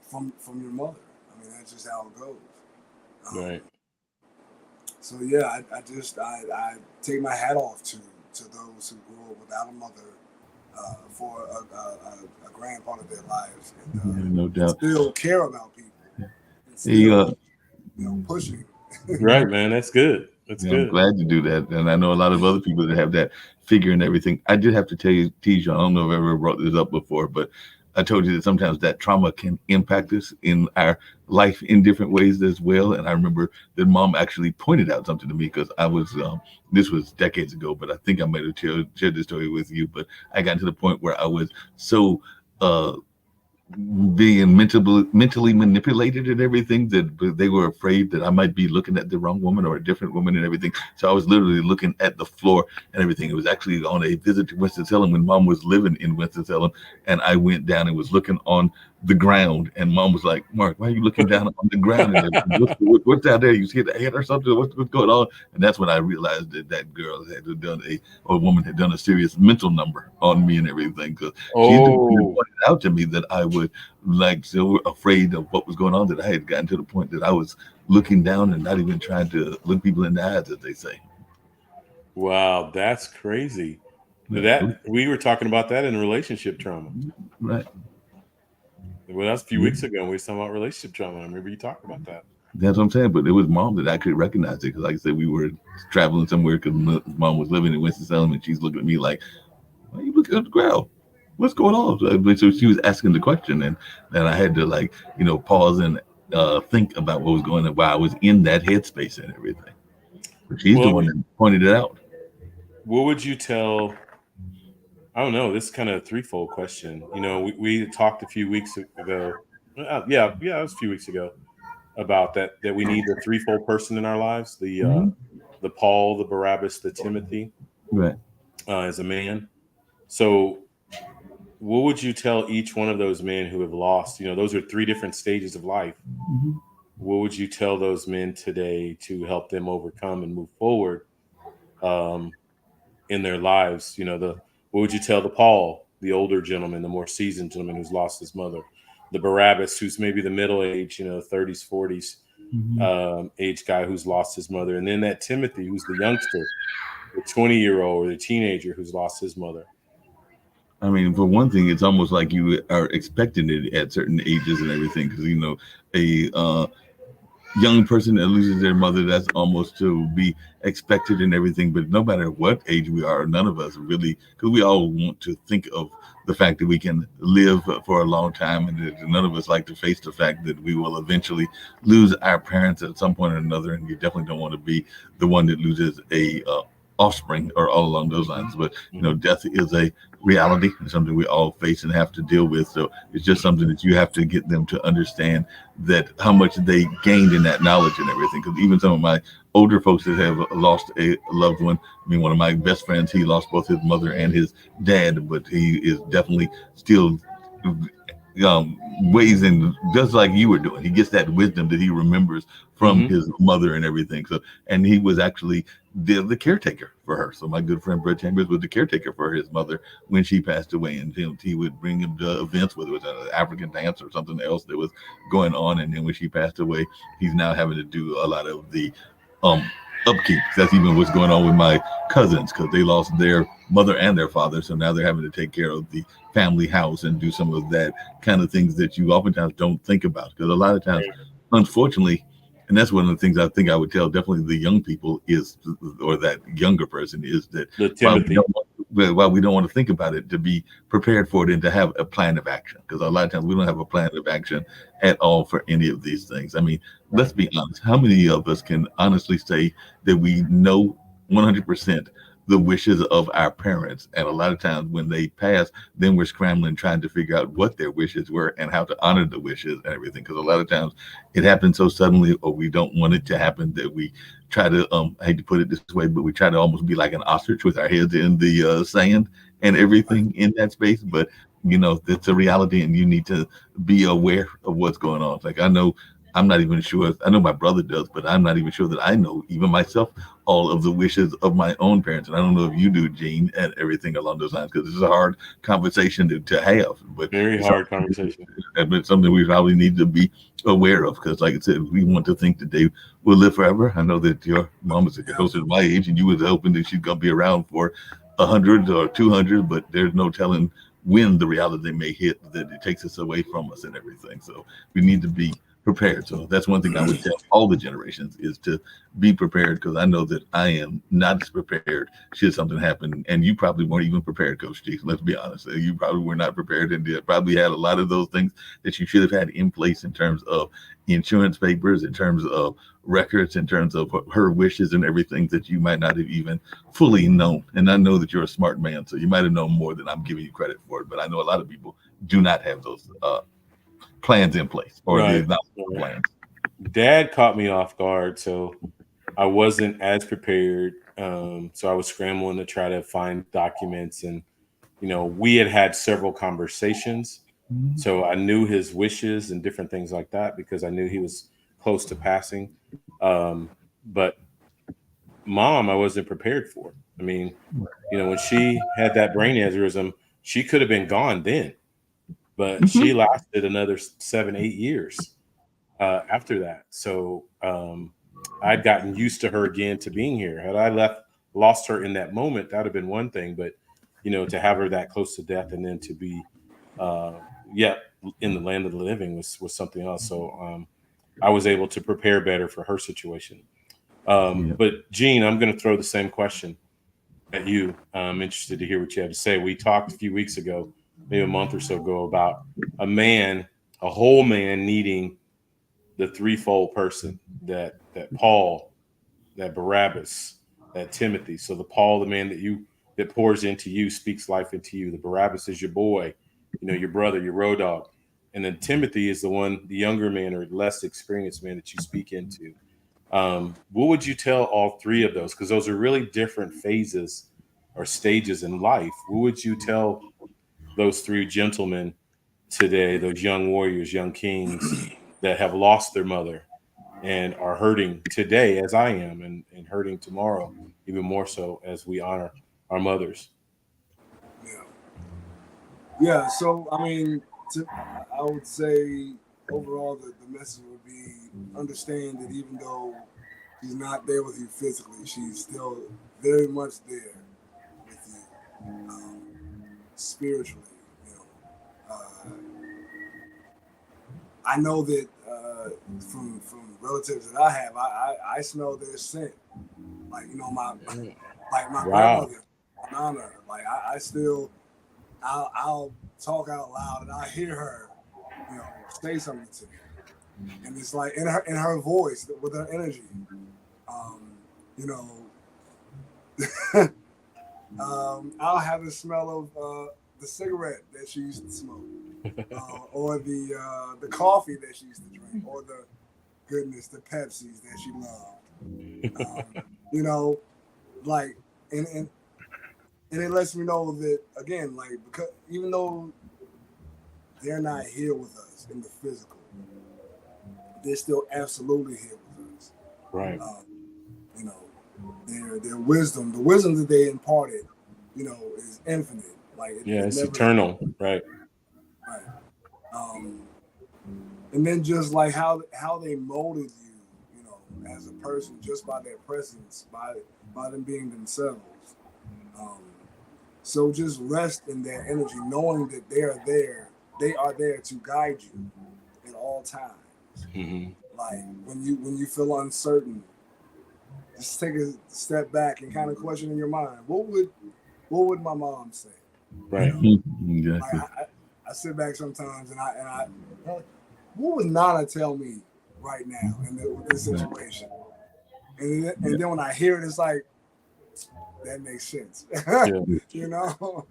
from your mother. I mean, that's just how it goes. Right. So yeah, I take my hat off to those who grew up without a mother for a grand part of their lives, and No doubt. still care about people, and Hey, still pushing. Right, man. That's good. That's Yeah, I'm good. glad to do that. And I know a lot of other people that have that figure and everything. I did have to tell you, Tijan, I don't know if I ever brought this up before, but I told you that sometimes that trauma can impact us in our life in different ways as well. And I remember that Mom actually pointed out something to me, because I was, this was decades ago, but I think I might have shared this story with you. But I got to the point where I was so being mentally manipulated and everything, that they were afraid that I might be looking at the wrong woman or a different woman and everything. So I was literally looking at the floor and everything. It was actually on a visit to Winston-Salem when Mom was living in Winston-Salem, and I went down and was looking on the ground, and Mom was like, "Mark, why are you looking down on the ground? And what's out there? You see the head or something? What's going on?" And that's when I realized that that girl had done or a woman had done a serious mental number on me and everything, because she's the one who pointed out to me that I would so afraid of what was going on, that I had gotten to the point that I was looking down and not even trying to look people in the eyes, as they say. Wow, that's crazy. Yeah. That we were talking about that in relationship trauma. Right. Well, that's a few weeks ago. We were talking about relationship trauma. I remember you talking about that. That's what I'm saying. But it was Mom that actually recognized it, because, like I said, we were traveling somewhere because Mom was living in Winston-Salem, and she's looking at me like, "Why are you looking at the ground? What's going on?" So she was asking the question, and I had to pause and think about what was going on while I was in that headspace and everything. But she's the one that pointed it out. What would you tell? I don't know. This is kind of a threefold question. We talked a few weeks ago. Yeah, it was a few weeks ago about that we need the threefold person in our lives: the Paul, the Barabbas, the Timothy, right? As a man. So, what would you tell each one of those men who have lost? Those are three different stages of life. Mm-hmm. What would you tell those men today to help them overcome and move forward in their lives? What would you tell the Paul, the older gentleman, the more seasoned gentleman who's lost his mother, the Barabbas, who's maybe the middle age, 30s, 40s age guy who's lost his mother, and then that Timothy, who's the youngster, the 20-year-old or the teenager who's lost his mother? I mean, for one thing, it's almost like you are expecting it at certain ages and everything, because young person that loses their mother, that's almost to be expected and everything. But no matter what age we are, none of us really, because we all want to think of the fact that we can live for a long time, and that none of us like to face the fact that we will eventually lose our parents at some point or another. And you definitely don't want to be the one that loses a offspring or all along those lines. But death is a reality and something we all face and have to deal with. So it's just something that you have to get them to understand that how much they gained in that knowledge and everything. Because even some of my older folks that have lost a loved one, I mean, one of my best friends, he lost both his mother and his dad, but he is definitely still ways in just like you were doing. He gets that wisdom that he remembers from his mother and everything. So, and he was actually the caretaker for her. So my good friend Brett Chambers was the caretaker for his mother when she passed away, and he would bring him to events, whether it was an African dance or something else that was going on. And then when she passed away, he's now having to do a lot of the um upkeep. That's even what's going on with my cousins, because they lost their mother and their father, so now they're having to take care of the family house and do some of that kind of things that you oftentimes don't think about. Because a lot of times, unfortunately, and that's one of the things I think I would tell definitely the young people is, or that younger person is, that The Timothy. while we don't want to think about it, to be prepared for it and to have a plan of action. Because a lot of times we don't have a plan of action at all for any of these things. I mean, let's be honest. How many of us can honestly say that we know 100% the wishes of our parents? And a lot of times when they pass, then we're scrambling trying to figure out what their wishes were and how to honor the wishes and everything. Because a lot of times it happens so suddenly, or we don't want it to happen, that we try to I hate to put it this way, but we try to almost be like an ostrich with our heads in the sand and everything in that space. But that's a reality, and you need to be aware of what's going on. Like, I know I'm not even sure. I know my brother does, but I'm not even sure that I know, even myself, all of the wishes of my own parents. And I don't know if you do, Gene, and everything along those lines, because this is a hard conversation to have. But Very hard conversation. But it's something we probably need to be aware of, because, like I said, we want to think that they will live forever. I know that your mom is closer to my age, and you was hoping that she's gonna be around for 100 or 200, but there's no telling when the reality may hit that it takes us away from us and everything. So we need to be prepared. So that's one thing I would tell all the generations, is to be prepared, because I know that I am not as prepared should something happen. And you probably weren't even prepared, Coach G. Let's be honest. You probably were not prepared, and probably had a lot of those things that you should have had in place in terms of insurance papers, in terms of records, in terms of her wishes and everything that you might not have even fully known. And I know that you're a smart man, so you might have known more than I'm giving you credit for it. But I know a lot of people do not have those plans in place, or Right. not plans. Dad caught me off guard, so I wasn't as prepared. So I was scrambling to try to find documents, and we had several conversations, so I knew his wishes and different things like that, because I knew he was close to passing. But Mom, I wasn't prepared for. I mean, when she had that brain aneurysm, she could have been gone then, but she lasted another 7-8 years after that. So I'd gotten used to her again, to being here. Had I lost her in that moment, that would have been one thing. But to have her that close to death, and then to be in the land of the living was something else. So I was able to prepare better for her situation. But Gene, I'm going to throw the same question at you. I'm interested to hear what you have to say. We talked a few weeks ago, maybe a month or so ago, about a whole man needing the threefold person, that Paul, that Barabbas, that Timothy. So the Paul, the man that pours into you, speaks life into you. The Barabbas is your boy, your brother, your road dog. And then Timothy is the younger man, or less experienced man, that you speak into. What would you tell all three of those? Because those are really different phases or stages in life. What would you tell those three gentlemen today, those young warriors, young kings that have lost their mother and are hurting today, as I am, and hurting tomorrow, even more so, as we honor our mothers? Yeah. So I mean, I would say overall the message would be, understand that even though she's not there with you physically, she's still very much there with you spiritually. Uh, I know that from relatives that I have, I smell their scent. Like, you know, my Wow. grandmother, my nana, like I still I'll talk out loud and I hear her, you know, say something to me, and it's like in her voice with her energy, you know. I'll have the smell of the cigarette that she used to smoke, or the coffee that she used to drink, or the Pepsis that she loved. You know, like and it lets me know that again, like, because even though they're not here with us in the physical, they're still absolutely here with us. Right. You know, their wisdom, the wisdom that they imparted, you know, is infinite. Like it's eternal. Right. Right. And then just like how they molded you, you know, as a person, just by their presence, by them being themselves. So just rest in their energy, knowing that they are there to guide you at all times. Mm-hmm. Like when you feel uncertain, just take a step back and kind of question in your mind, what would my mom say? Right. You know? Exactly. Like I sit back sometimes and I what would Nana tell me right now with this situation? And then when I hear it, it's like, that makes sense. Yeah. You know?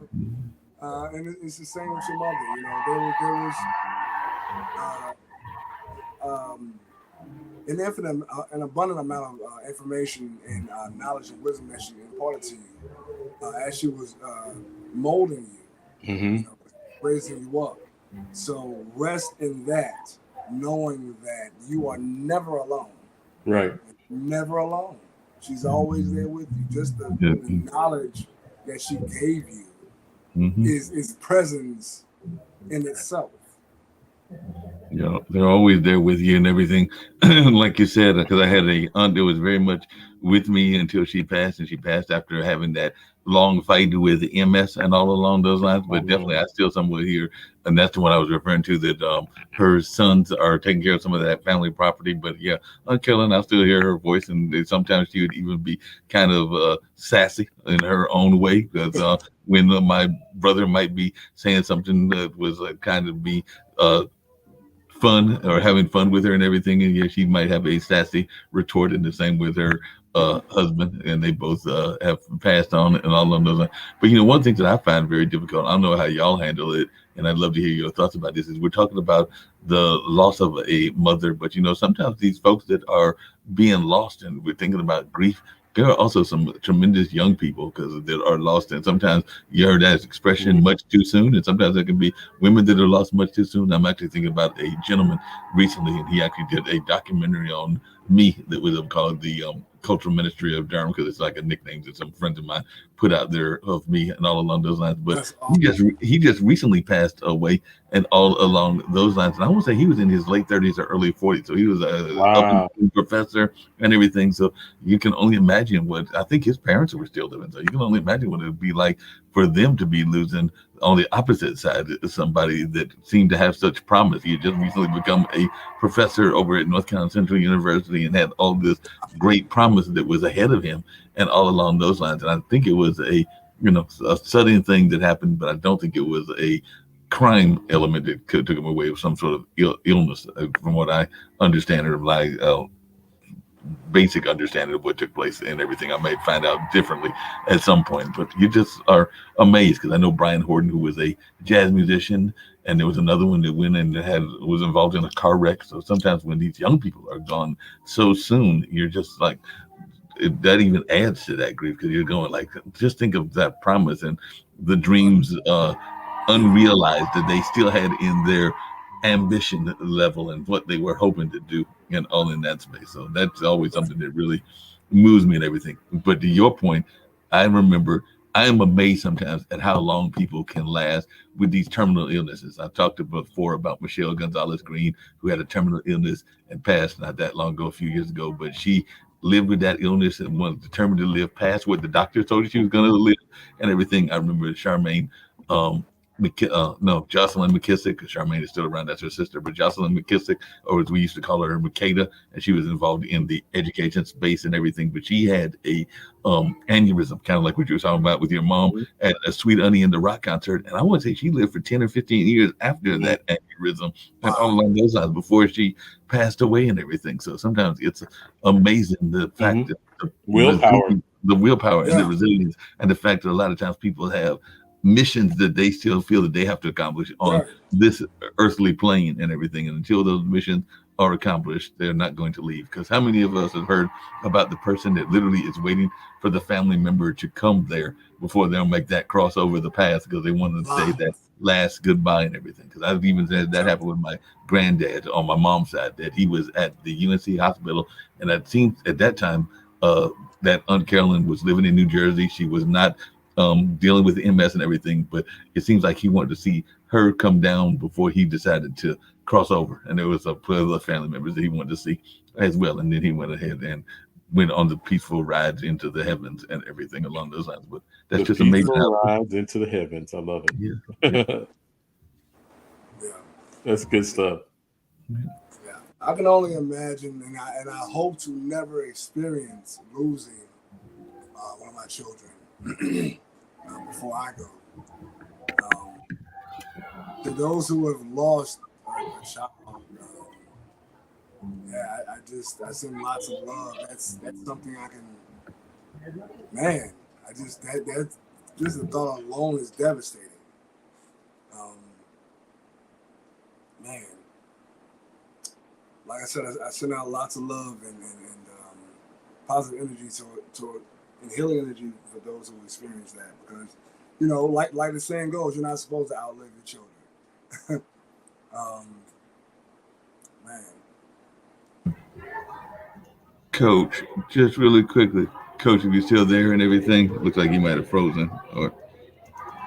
And it's the same with your mother. You know, there was an infinite, an abundant amount of information and knowledge and wisdom that she imparted to you as she was molding you, Mm-hmm. you know, raising you up. So rest in that, knowing that you are never alone. Right. Never alone. She's always there with you. Just the knowledge that she gave you is presence in itself. You know, they're always there with you and everything. Like you said, because I had a aunt that was very much with me until she passed, and she passed after having that long fight with MS and all along those lines. But definitely, I still somewhere here, and that's the one I was referring to. That her sons are taking care of some of that family property. But yeah, Aunt Kellen, I still hear her voice, and sometimes she would even be kind of sassy in her own way. Because when my brother might be saying something that was kind of be fun or having fun with her and everything, and yeah, she might have a sassy retort, and the same with her husband, and they both have passed on and all of those. But you know, one thing that I find very difficult, I don't know how y'all handle it, and I'd love to hear your thoughts about this, is we're talking about the loss of a mother, but you know, sometimes these folks that are being lost and we're thinking about grief, there are also some tremendous young people because that are lost, and sometimes you heard that expression much too soon, and sometimes there can be women that are lost much too soon. I'm actually thinking about a gentleman recently, and he actually did a documentary on me that was called the Cultural Ministry of Durham, because it's like a nickname that some friends of mine put out there of me and all along those lines. But he just recently passed away, and all along those lines. And I want to say he was in his late 30s or early 40s, so he was a up and professor and everything. So you can only imagine what, I think his parents were still living, so you can only imagine what it would be like for them to be losing on the opposite side somebody that seemed to have such promise. He had just recently become a professor over at North Carolina Central University and had all this great promise that was ahead of him and all along those lines. And I think it was a sudden thing that happened, but I don't think it was a crime element that took him away with some sort of illness, from what I understand, or like basic understanding of what took place and everything. I might find out differently at some point, but you just are amazed, because I know Brian Horton, who was a jazz musician, and there was another one that went and was involved in a car wreck. So sometimes when these young people are gone so soon, you're just like, that even adds to that grief, because you're going like, just think of that promise and the dreams unrealized that they still had in their ambition level and what they were hoping to do, and all in that space. So that's always something that really moves me and everything. But to your point, I remember, I am amazed sometimes at how long people can last with these terminal illnesses. I've talked before about Michelle Gonzalez Green, who had a terminal illness and passed not that long ago, a few years ago, but she lived with that illness and was determined to live past what the doctor told her she was going to live and everything. I remember Charmaine Jocelyn McKissick, because Charmaine is still around, that's her sister, but Jocelyn McKissick, or as we used to call her, Makeda, and she was involved in the education space and everything. But she had a aneurysm, kind of like what you were talking about with your mom at a Sweet Honey in the Rock concert. And I want to say she lived for 10 or 15 years after that aneurysm and all along those lines before she passed away and everything. So sometimes it's amazing the fact that the willpower and the resilience, and the fact that a lot of times people have missions that they still feel that they have to accomplish on this earthly plane and everything. And until those missions are accomplished, they're not going to leave. Because how many of us have heard about the person that literally is waiting for the family member to come there before they'll make that cross over the path because they want to say that last goodbye and everything? Because I've even said that happened with my granddad on my mom's side, that he was at the UNC hospital, and it seemed at that time that Aunt Carolyn was living in New Jersey. She was not dealing with MS and everything, but it seems like he wanted to see her come down before he decided to cross over. And there was a plethora of family members that he wanted to see as well. And then he went ahead and went on the peaceful rides into the heavens and everything along those lines. But that's just amazing. Rides into the heavens. I love it. Yeah. That's good stuff. Yeah. I can only imagine, and I hope to never experience losing one of my children before I go. To those who have lost a child, I send lots of love. That's something I can, man. That just the thought alone is devastating. Man, like I said, I send out lots of love and positive energy toward and healing energy for those who experience that, because like the saying goes, you're not supposed to outlive your children. Man. Coach, just really quickly, Coach, if you're still there and everything, looks like you might have frozen, or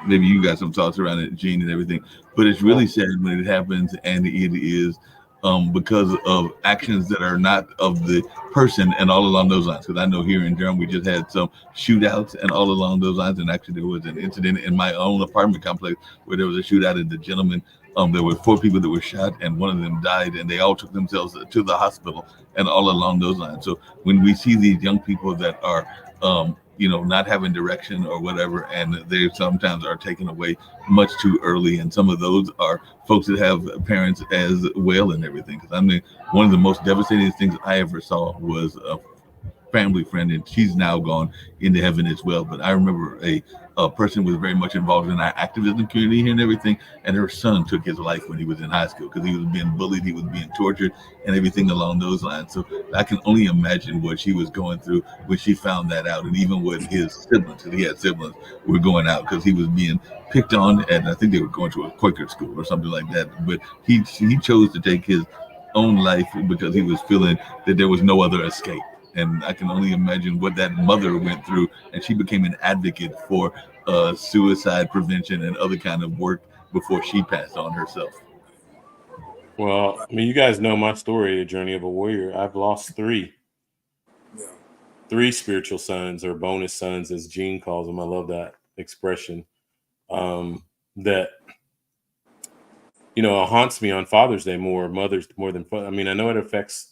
maybe you got some thoughts around it, Gene, and everything. But it's really sad when it happens, and it is because of actions that are not of the person and all along those lines. Because I know here in Durham, we just had some shootouts and all along those lines. And actually, there was an incident in my own apartment complex where there was a shootout, and the gentleman, there were 4 people that were shot, and one of them died, and they all took themselves to the hospital and all along those lines. So when we see these young people that are, not having direction or whatever, and they sometimes are taken away much too early. And some of those are folks that have parents as well and everything. Because I mean, one of the most devastating things I ever saw was a family friend, and she's now gone into heaven as well. But I remember a person was very much involved in our activism community here and everything, and her son took his life when he was in high school because he was being bullied, he was being tortured, and everything along those lines. So I can only imagine what she was going through when she found that out, and even with his siblings, he had siblings, were going out because he was being picked on, and I think they were going to a Quaker school or something like that. But he chose to take his own life because he was feeling that there was no other escape. And I can only imagine what that mother went through. And she became an advocate for suicide prevention and other kind of work before she passed on herself. Well, I mean, you guys know my story, A Journey of a Warrior. I've lost 3. Yeah. 3 spiritual sons, or bonus sons, as Gene calls them. I love that expression. That, haunts me on Father's Day more than fun. I mean, I know it affects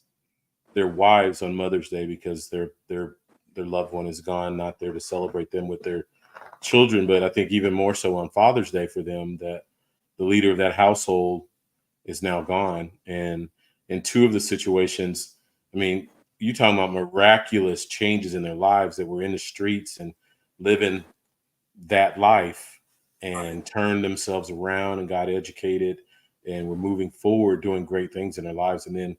their wives on Mother's Day because their loved one is gone, not there to celebrate them with their children. But I think even more so on Father's Day for them, that the leader of that household is now gone. And in 2 of the situations, I mean, you talking about miraculous changes in their lives, that were in the streets and living that life and turned themselves around and got educated and were moving forward, doing great things in their lives. And then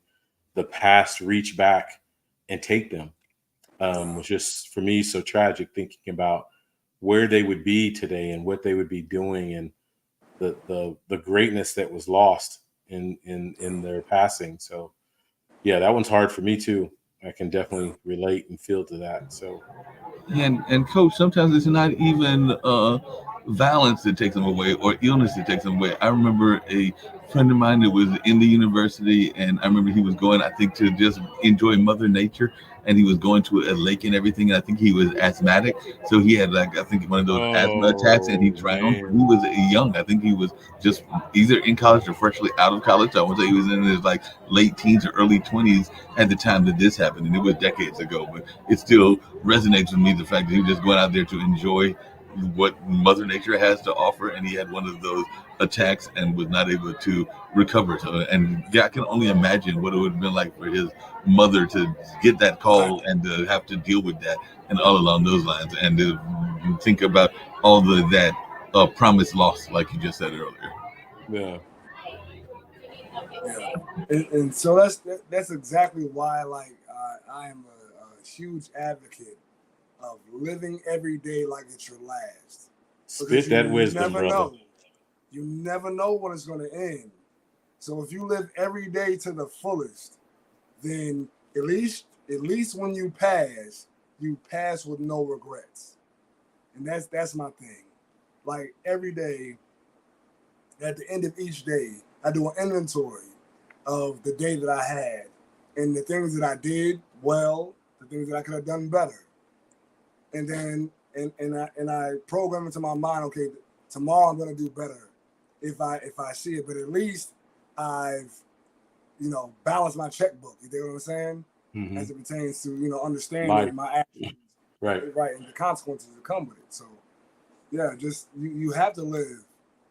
the past reach back and take them, was just, for me, so tragic, thinking about where they would be today and what they would be doing, and the greatness that was lost in their passing. So yeah, that one's hard for me too. I can definitely relate and feel to that. So and Coach, sometimes it's not even violence that takes them away or illness that takes them away. I remember a friend of mine that was in the university, and I remember he was going, I think, to just enjoy Mother Nature, and he was going to a lake and everything. And I think he was asthmatic, so he had, like, I think one of those asthma attacks, and he Oh drowned. He man. was young. I think he was just either in college or freshly out of college. I would say he was in his like late teens or early 20s at the time that this happened, and it was decades ago. But it still resonates with me, the fact that he was just going out there to enjoy what Mother Nature has to offer, and he had one of those attacks and was not able to recover. So, and yeah, I can only imagine what it would have been like for his mother to get that Right. call and to have to deal with that, and all along those lines, and to think about all the that promise lost, like you just said earlier. Yeah. Yeah, and so that's exactly why, like, I am a huge advocate of living every day like it's your last, because Spit that wisdom, brother. you never know when it's going to end. So if you live every day to the fullest, then at least when you pass with no regrets, and that's my thing. Like, every day, at the end of each day, I do an inventory of the day that I had and the things that I did well, the things that I could have done better. And then and I program into my mind, okay, tomorrow I'm gonna do better if I see it. But at least I've balanced my checkbook. You know what I'm saying? Hmm. As it pertains to understanding Life. my actions, Right. right, and the consequences that come with it. So yeah, just you have to live.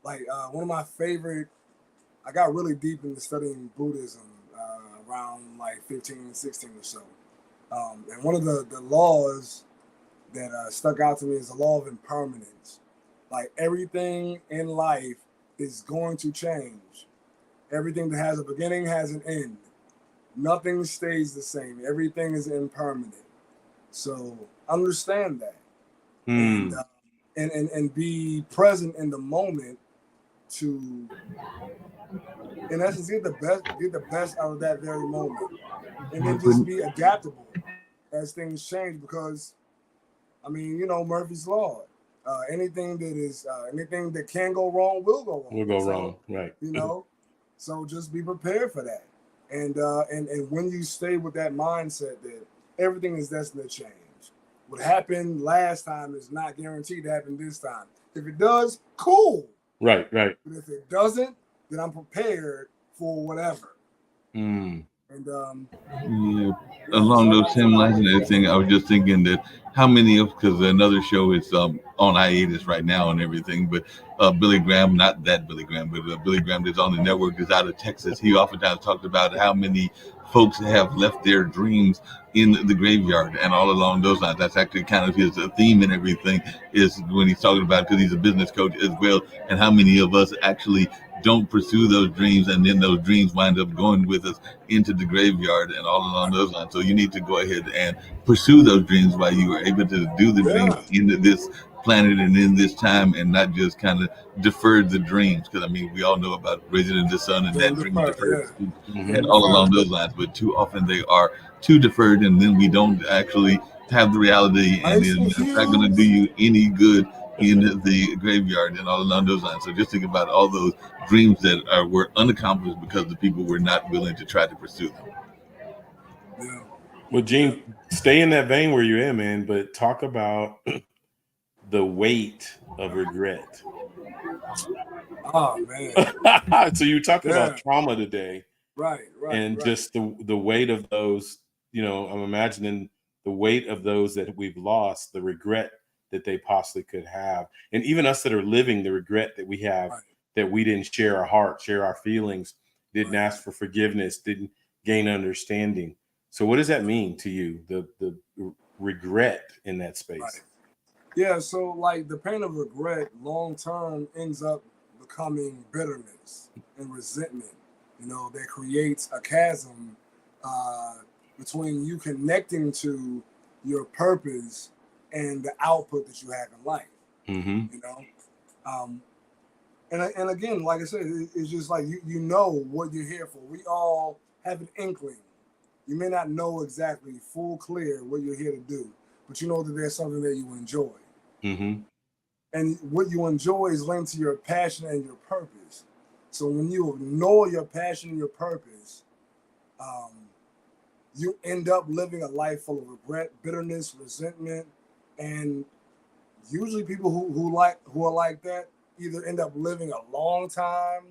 Like, one of my favorite, I got really deep into studying Buddhism around like 15, 16 or so. And one of the laws that stuck out to me is the law of impermanence. Like, everything in life is going to change. Everything that has a beginning has an end. Nothing stays the same. Everything is impermanent. So understand that, and Hmm. and be present in the moment to, in essence, get the best out of that very moment, and then just be adaptable as things change. Because I mean, Murphy's law. Anything that can go wrong will go wrong. We'll go So, wrong. Right. you know, so just be prepared for that. And when you stay with that mindset that everything is destined to change, what happened last time is not guaranteed to happen this time. If it does, cool. Right. Right. But if it doesn't, then I'm prepared for whatever. Mm. And Yeah, yeah, along so those so same I lines like and that. everything, I was just thinking that how many of, because another show is on hiatus right now and everything, but Billy Graham, not that Billy Graham, but Billy Graham that's on the network is out of Texas. He oftentimes talked about how many folks have left their dreams in the graveyard and all along those lines. That's actually kind of his theme and everything, is when he's talking about, because he's a business coach as well, and how many of us actually don't pursue those dreams, and then those dreams wind up going with us into the graveyard and all along those lines. So you need to go ahead and pursue those dreams while you are able to do the dreams Yeah, in this planet and in this time, and not just kind of defer the dreams. Because I mean, we all know about raising in the sun and don't that dream defer. deferred, Yeah, Hmm. and don't all along defer. those lines. But too often they are too deferred, and then we don't actually have the reality, and Nice and it's not going to do huge. you any good in the graveyard and all along those lines. So just think about all those dreams that were unaccomplished because the people were not willing to try to pursue them. Yeah, Well, yeah. Gene, stay in that vein where you're in, man. But talk about the weight of regret. Oh man. So you talked about Yeah. trauma today, Right. Right. and Right. just the weight of those. I'm imagining the weight of those that we've lost, the regret that they possibly could have, and even us that are living, the regret that we have, Right. that we didn't share our heart, share our feelings, didn't Right. ask for forgiveness, didn't gain understanding. So what does that mean to you? The regret in that Right. space. Yeah. So, like, the pain of regret long term ends up becoming bitterness and resentment. That creates a chasm uh, between you connecting to your purpose and the output that you have in life. Mm-hmm. You know. Um, and again, like I said, it's just like you know what you're here for. We all have an inkling. You may not know exactly full clear what you're here to do, but you know that there's something that you enjoy. Mm-hmm. and what you enjoy is linked to your passion and your purpose. So when you ignore your passion and your purpose, you end up living a life full of regret, bitterness, resentment, and usually people who are like that either end up living a long time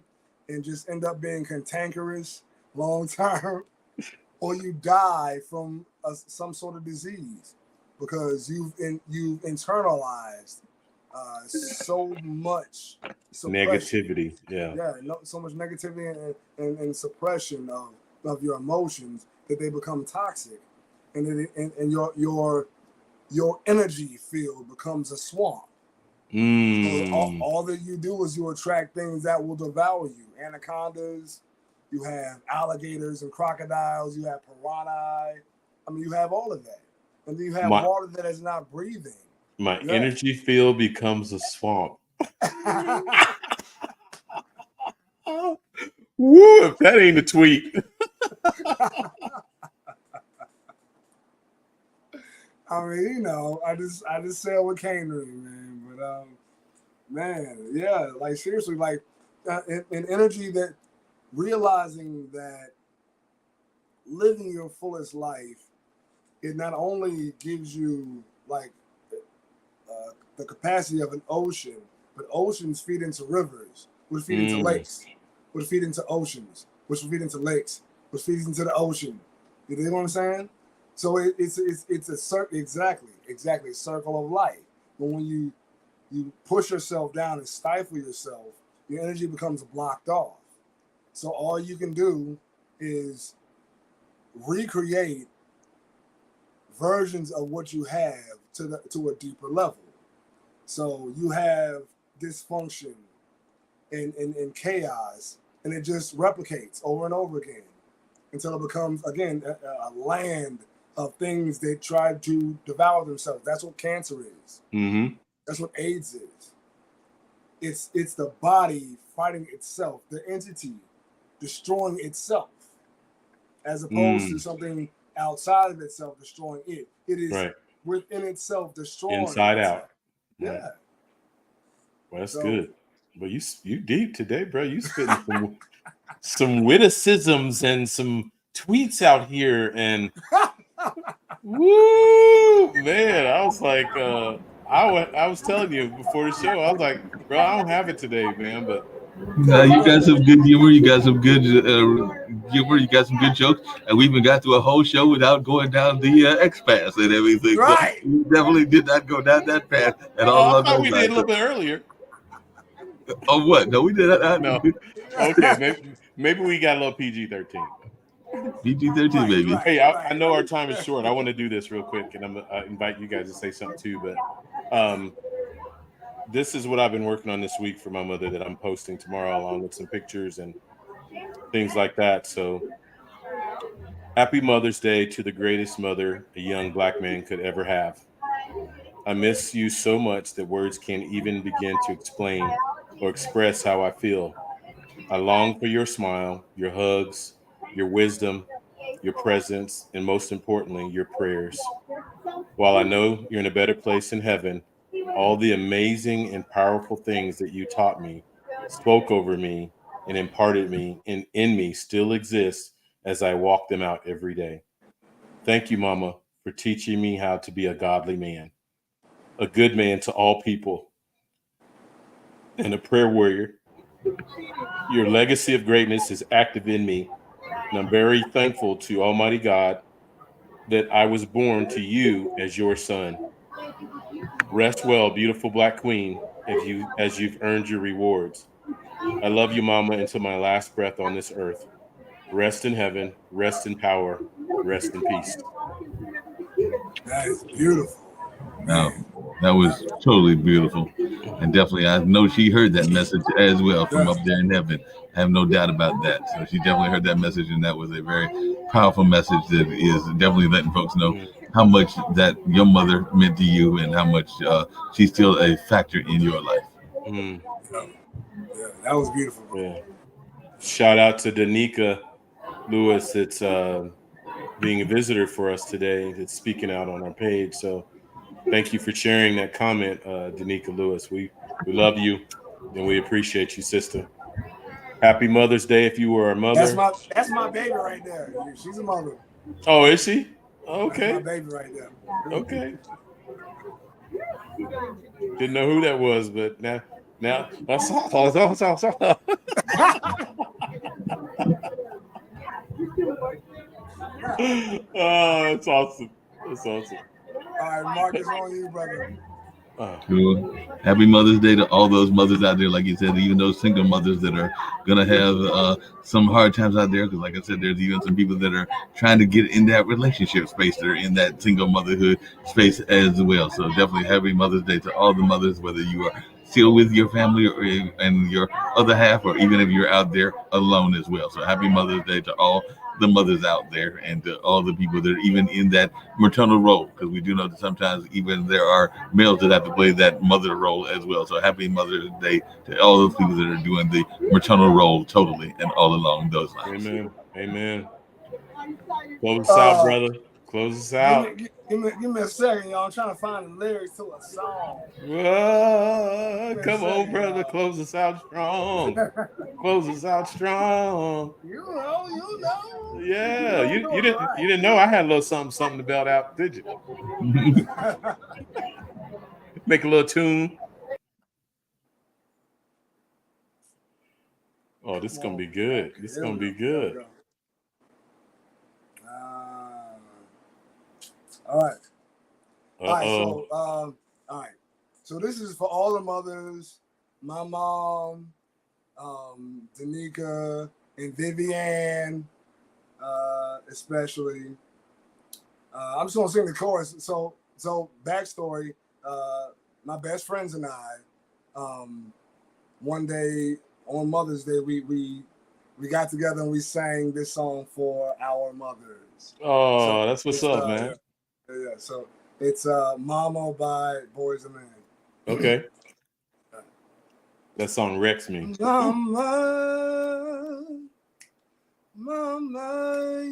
and just end up being cantankerous long term, or you die from some sort of disease because you've internalized so much suppression. Negativity. Yeah. So much negativity and suppression of your emotions that they become toxic, and your energy field becomes a swamp. So all that you do is you attract things that will devour you. Anacondas, you have alligators and crocodiles, you have piranha. I mean, you have all of that. And then you have water that is not breathing. My energy field becomes a swamp. Woo, if that ain't a tweet. I mean, you know, I just said what came to me, man. But man, yeah, like seriously, like an energy that realizing that living your fullest life, it not only gives you like the capacity of an ocean, but oceans feed into rivers, which feed into lakes, which feed into oceans, which feed into lakes, which feeds into the ocean. You know what I'm saying? So it's a circle, exactly circle of life. But when you push yourself down and stifle yourself, your energy becomes blocked off. So all you can do is recreate versions of what you have to a deeper level. So you have dysfunction and chaos, and it just replicates over and over again until it becomes, again, a land of things that try to devour themselves. That's what cancer is. Mm-hmm. That's what AIDS is. It's the body fighting itself, the entity destroying itself, as opposed to something outside of itself destroying it. It is within itself destroying inside itself. out. Yeah. Well, that's good. But you deep today, bro. You spitting some witticisms and some tweets out here, and woo, man. I was like, I was telling you before the show, I was like, bro, I don't have it today, man. But you got some good humor. You got some good humor. You got some good jokes, and we even got through a whole show without going down the X path and everything. Right. So we definitely did not go down that path at all. I thought we did a little bit earlier. Oh, what? No, we did not. No. Okay, maybe we got a little PG-13. PG-13, baby. Hey, I know our time is short. I want to do this real quick, and I'm gonna invite you guys to say something too. But this is what I've been working on this week for my mother that I'm posting tomorrow, along with some pictures and things like that. So, happy Mother's Day to the greatest mother a young Black man could ever have. I miss you so much that words can't even begin to explain or express how I feel. I long for your smile, your hugs, your wisdom, your presence, and most importantly, your prayers. While I know you're in a better place in heaven, all the amazing and powerful things that you taught me, spoke over me, and imparted me in me still exist as I walk them out every day. Thank you, Mama, for teaching me how to be a godly man, a good man to all people, and a prayer warrior. Your legacy of greatness is active in me, and I'm very thankful to Almighty God that I was born to you as your son. Rest well, beautiful Black Queen, as you've earned your rewards. I love you, Mama, until my last breath on this earth. Rest in heaven, rest in power, rest in peace. That is beautiful. No, that was totally beautiful. And definitely, I know she heard that message as well from up there in heaven. I have no doubt about that. So she definitely heard that message, and that was a very powerful message that is definitely letting folks know how much that your mother meant to you and how much she's still a factor in your life. Yeah, that was beautiful. Yeah. Shout out to Danica Lewis. It's being a visitor for us today. It's speaking out on our page. So Thank you for sharing that comment, Danica Lewis. We love you and we appreciate you, sister. Happy Mother's Day if you were a mother. That's my baby right there. She's a mother. Oh, is she? Okay. That's my baby right there. Okay. Didn't know who that was, but now. Oh, that's awesome. That's awesome. All right, Marcus, on you, brother. Cool. Happy Mother's Day to all those mothers out there, like you said, even those single mothers that are gonna have some hard times out there. Because, like I said, there's even some people that are trying to get in that relationship space, that are in that single motherhood space as well. So definitely happy Mother's Day to all the mothers, whether you are still with your family or and your other half, or even if you're out there alone as well. So happy Mother's Day to all the mothers out there, and to all the people that are even in that maternal role, because we do know that sometimes even there are males that have to play that mother role as well. So happy Mother's Day to all those people that are doing the maternal role totally and all along those lines. Amen. Close us out, brother. Close us out. Give me a second, y'all. I'm trying to find the lyrics to a song. Come on, brother. Close us out strong. Close us out strong. You know. Yeah, you didn't know I had a little something to belt out, did you? Make a little tune. Oh, this is gonna be good. This is gonna be good. All right. All right. So this is for all the mothers, my mom, Danica, and Vivian, especially. I'm just gonna sing the chorus. So backstory. My best friends and I, one day on Mother's Day, we got together and we sang this song for our mothers. Oh, so that's what's up, man. Yeah. So it's Mama by Boys and Men. Okay. That song wrecks me. Mama,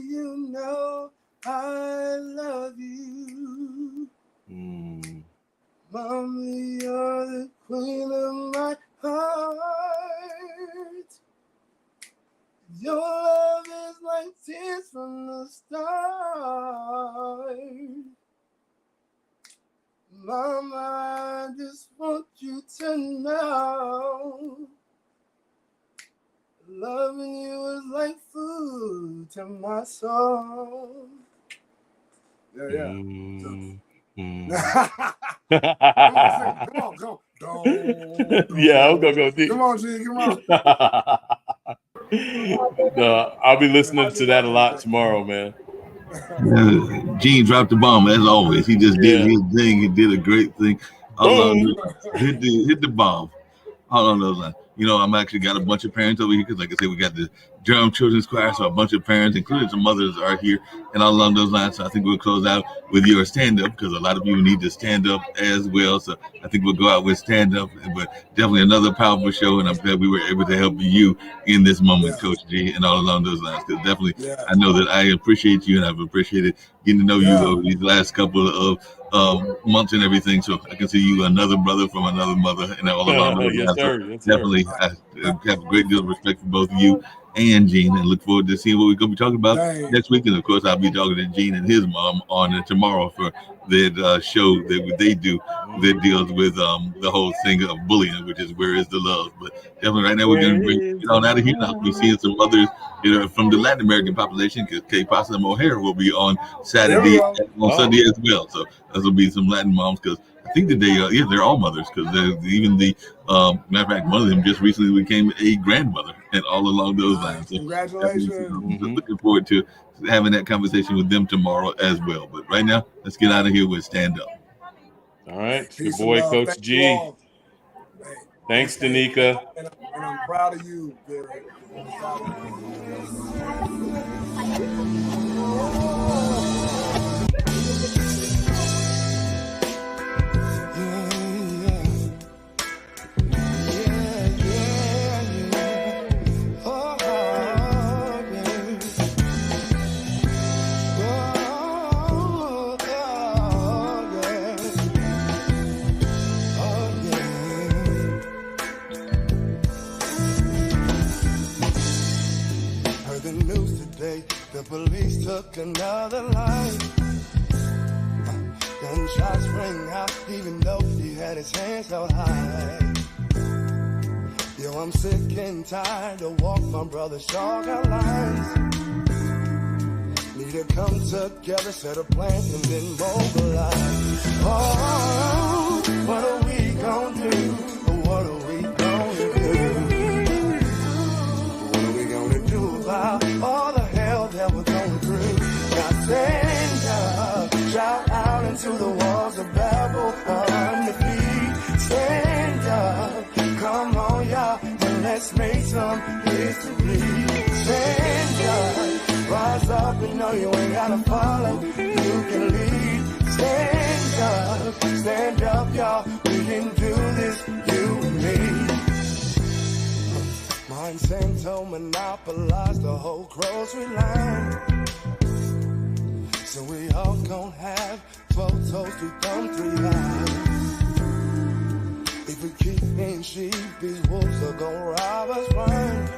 you know I love you. Mommy, you're the queen of my heart. Your love is like tears from the start. Mama, I just want you to know, loving you is like food to my soul. Yeah. Come on. Yeah, I'm gonna go deep. Come on, G, come on. I'll be listening to that a lot tomorrow, man. Gene dropped the bomb as always. He just did his thing. He did a great thing. Hit the bomb. All on those lines. You know, I'm actually got a bunch of parents over here because, like I said, we got the Durham Children's Choir, so a bunch of parents, including some mothers, are here, and all along those lines. So I think we'll close out with your stand-up, because a lot of people need to stand up as well. So I think we'll go out with stand-up, but definitely another powerful show, and I'm glad we were able to help you in this moment, Coach G, and all along those lines. Because definitely, I know that I appreciate you, and I've appreciated getting to know you over these last couple of months and everything. So I can see you another brother from another mother, and all along those lines. So definitely, I have a great deal of respect for both you and Gene, and look forward to seeing what we're going to be talking about next week. And of course, I'll be talking to Gene and his mom on tomorrow for that show that they do that deals with the whole thing of bullying, which is Where Is the Love. But definitely right now we're going to get on out of here. Now we're seeing some others, from the Latin American population, because Kay Pasa Mohair will be on Saturday, on Sunday as well. So those will be some Latin moms, because I think that they're all mothers, because even the matter of fact, one of them just recently became a grandmother, and all along those lines. So congratulations! Looking forward to having that conversation with them tomorrow as well. But right now, let's get out of here with Stand Up. All right, it's your boy Coach G. Thanks, Danica. And I'm proud of you, Barry. took another life. Gunshots ring out, even though he had his hands held high. Yo, I'm sick and tired to walk my brother's chalk lines. Need to come together, set a plan, and then mobilize. Oh, what are we gonna do? What are we gonna do? What are we gonna do about all the hell that we're going through? Now stand up, shout out into the walls of Babel on the feet. Stand up, come on y'all, and let's make some history. Stand up, rise up and know you ain't gotta follow, you can lead. Stand up y'all, we can do this, you and me. Monsanto monopolized the whole grocery line. So we all gon' have 12 toes, 2 thumbs, 3 lives. If we keep being sheep, these wolves are gon' rob us blind.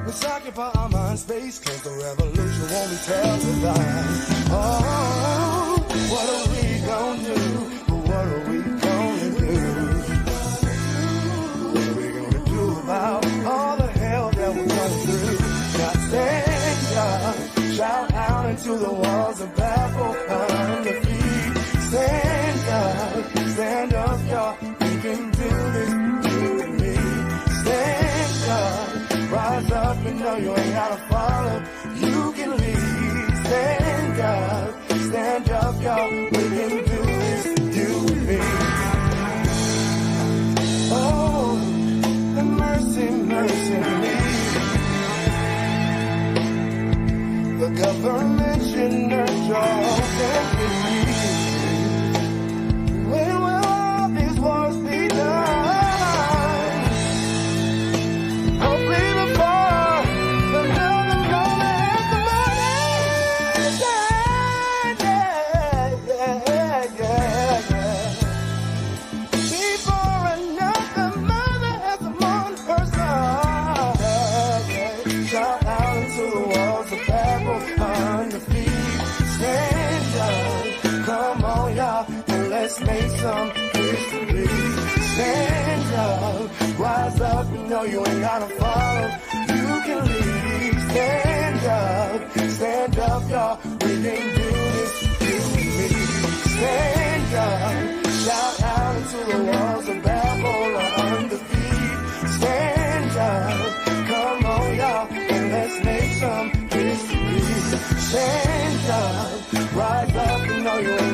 Let's occupy our mind space, cause the revolution won't be televised. Oh, what are we gon' do? What are we gonna do? What are we gonna do about all the hell that we're going through? Now stand up, shout out into the walls of Babel on the feet. Stand up, y'all, we can do this, you and me. Stand up, rise up and know you ain't gotta follow, you can lead. Stand up, y'all, we can do this, you and me. Oh, mercy, mercy me. The government should nurture and believe. When will all these wars be done? Hopefully before another moment at the morning. Yeah. Before another mother has to mourn her son. Shout out into the walls of Babel on the feet. Stand up, come on y'all, and let's make some history. Stand up, rise up and know you ain't gotta follow, you can lead. Stand up y'all, we can do this, you and me. Stand up, shout out into the walls of Babel on the feet. Stand up, come on y'all, and let's make some history. Stand up, rise up and know you ain't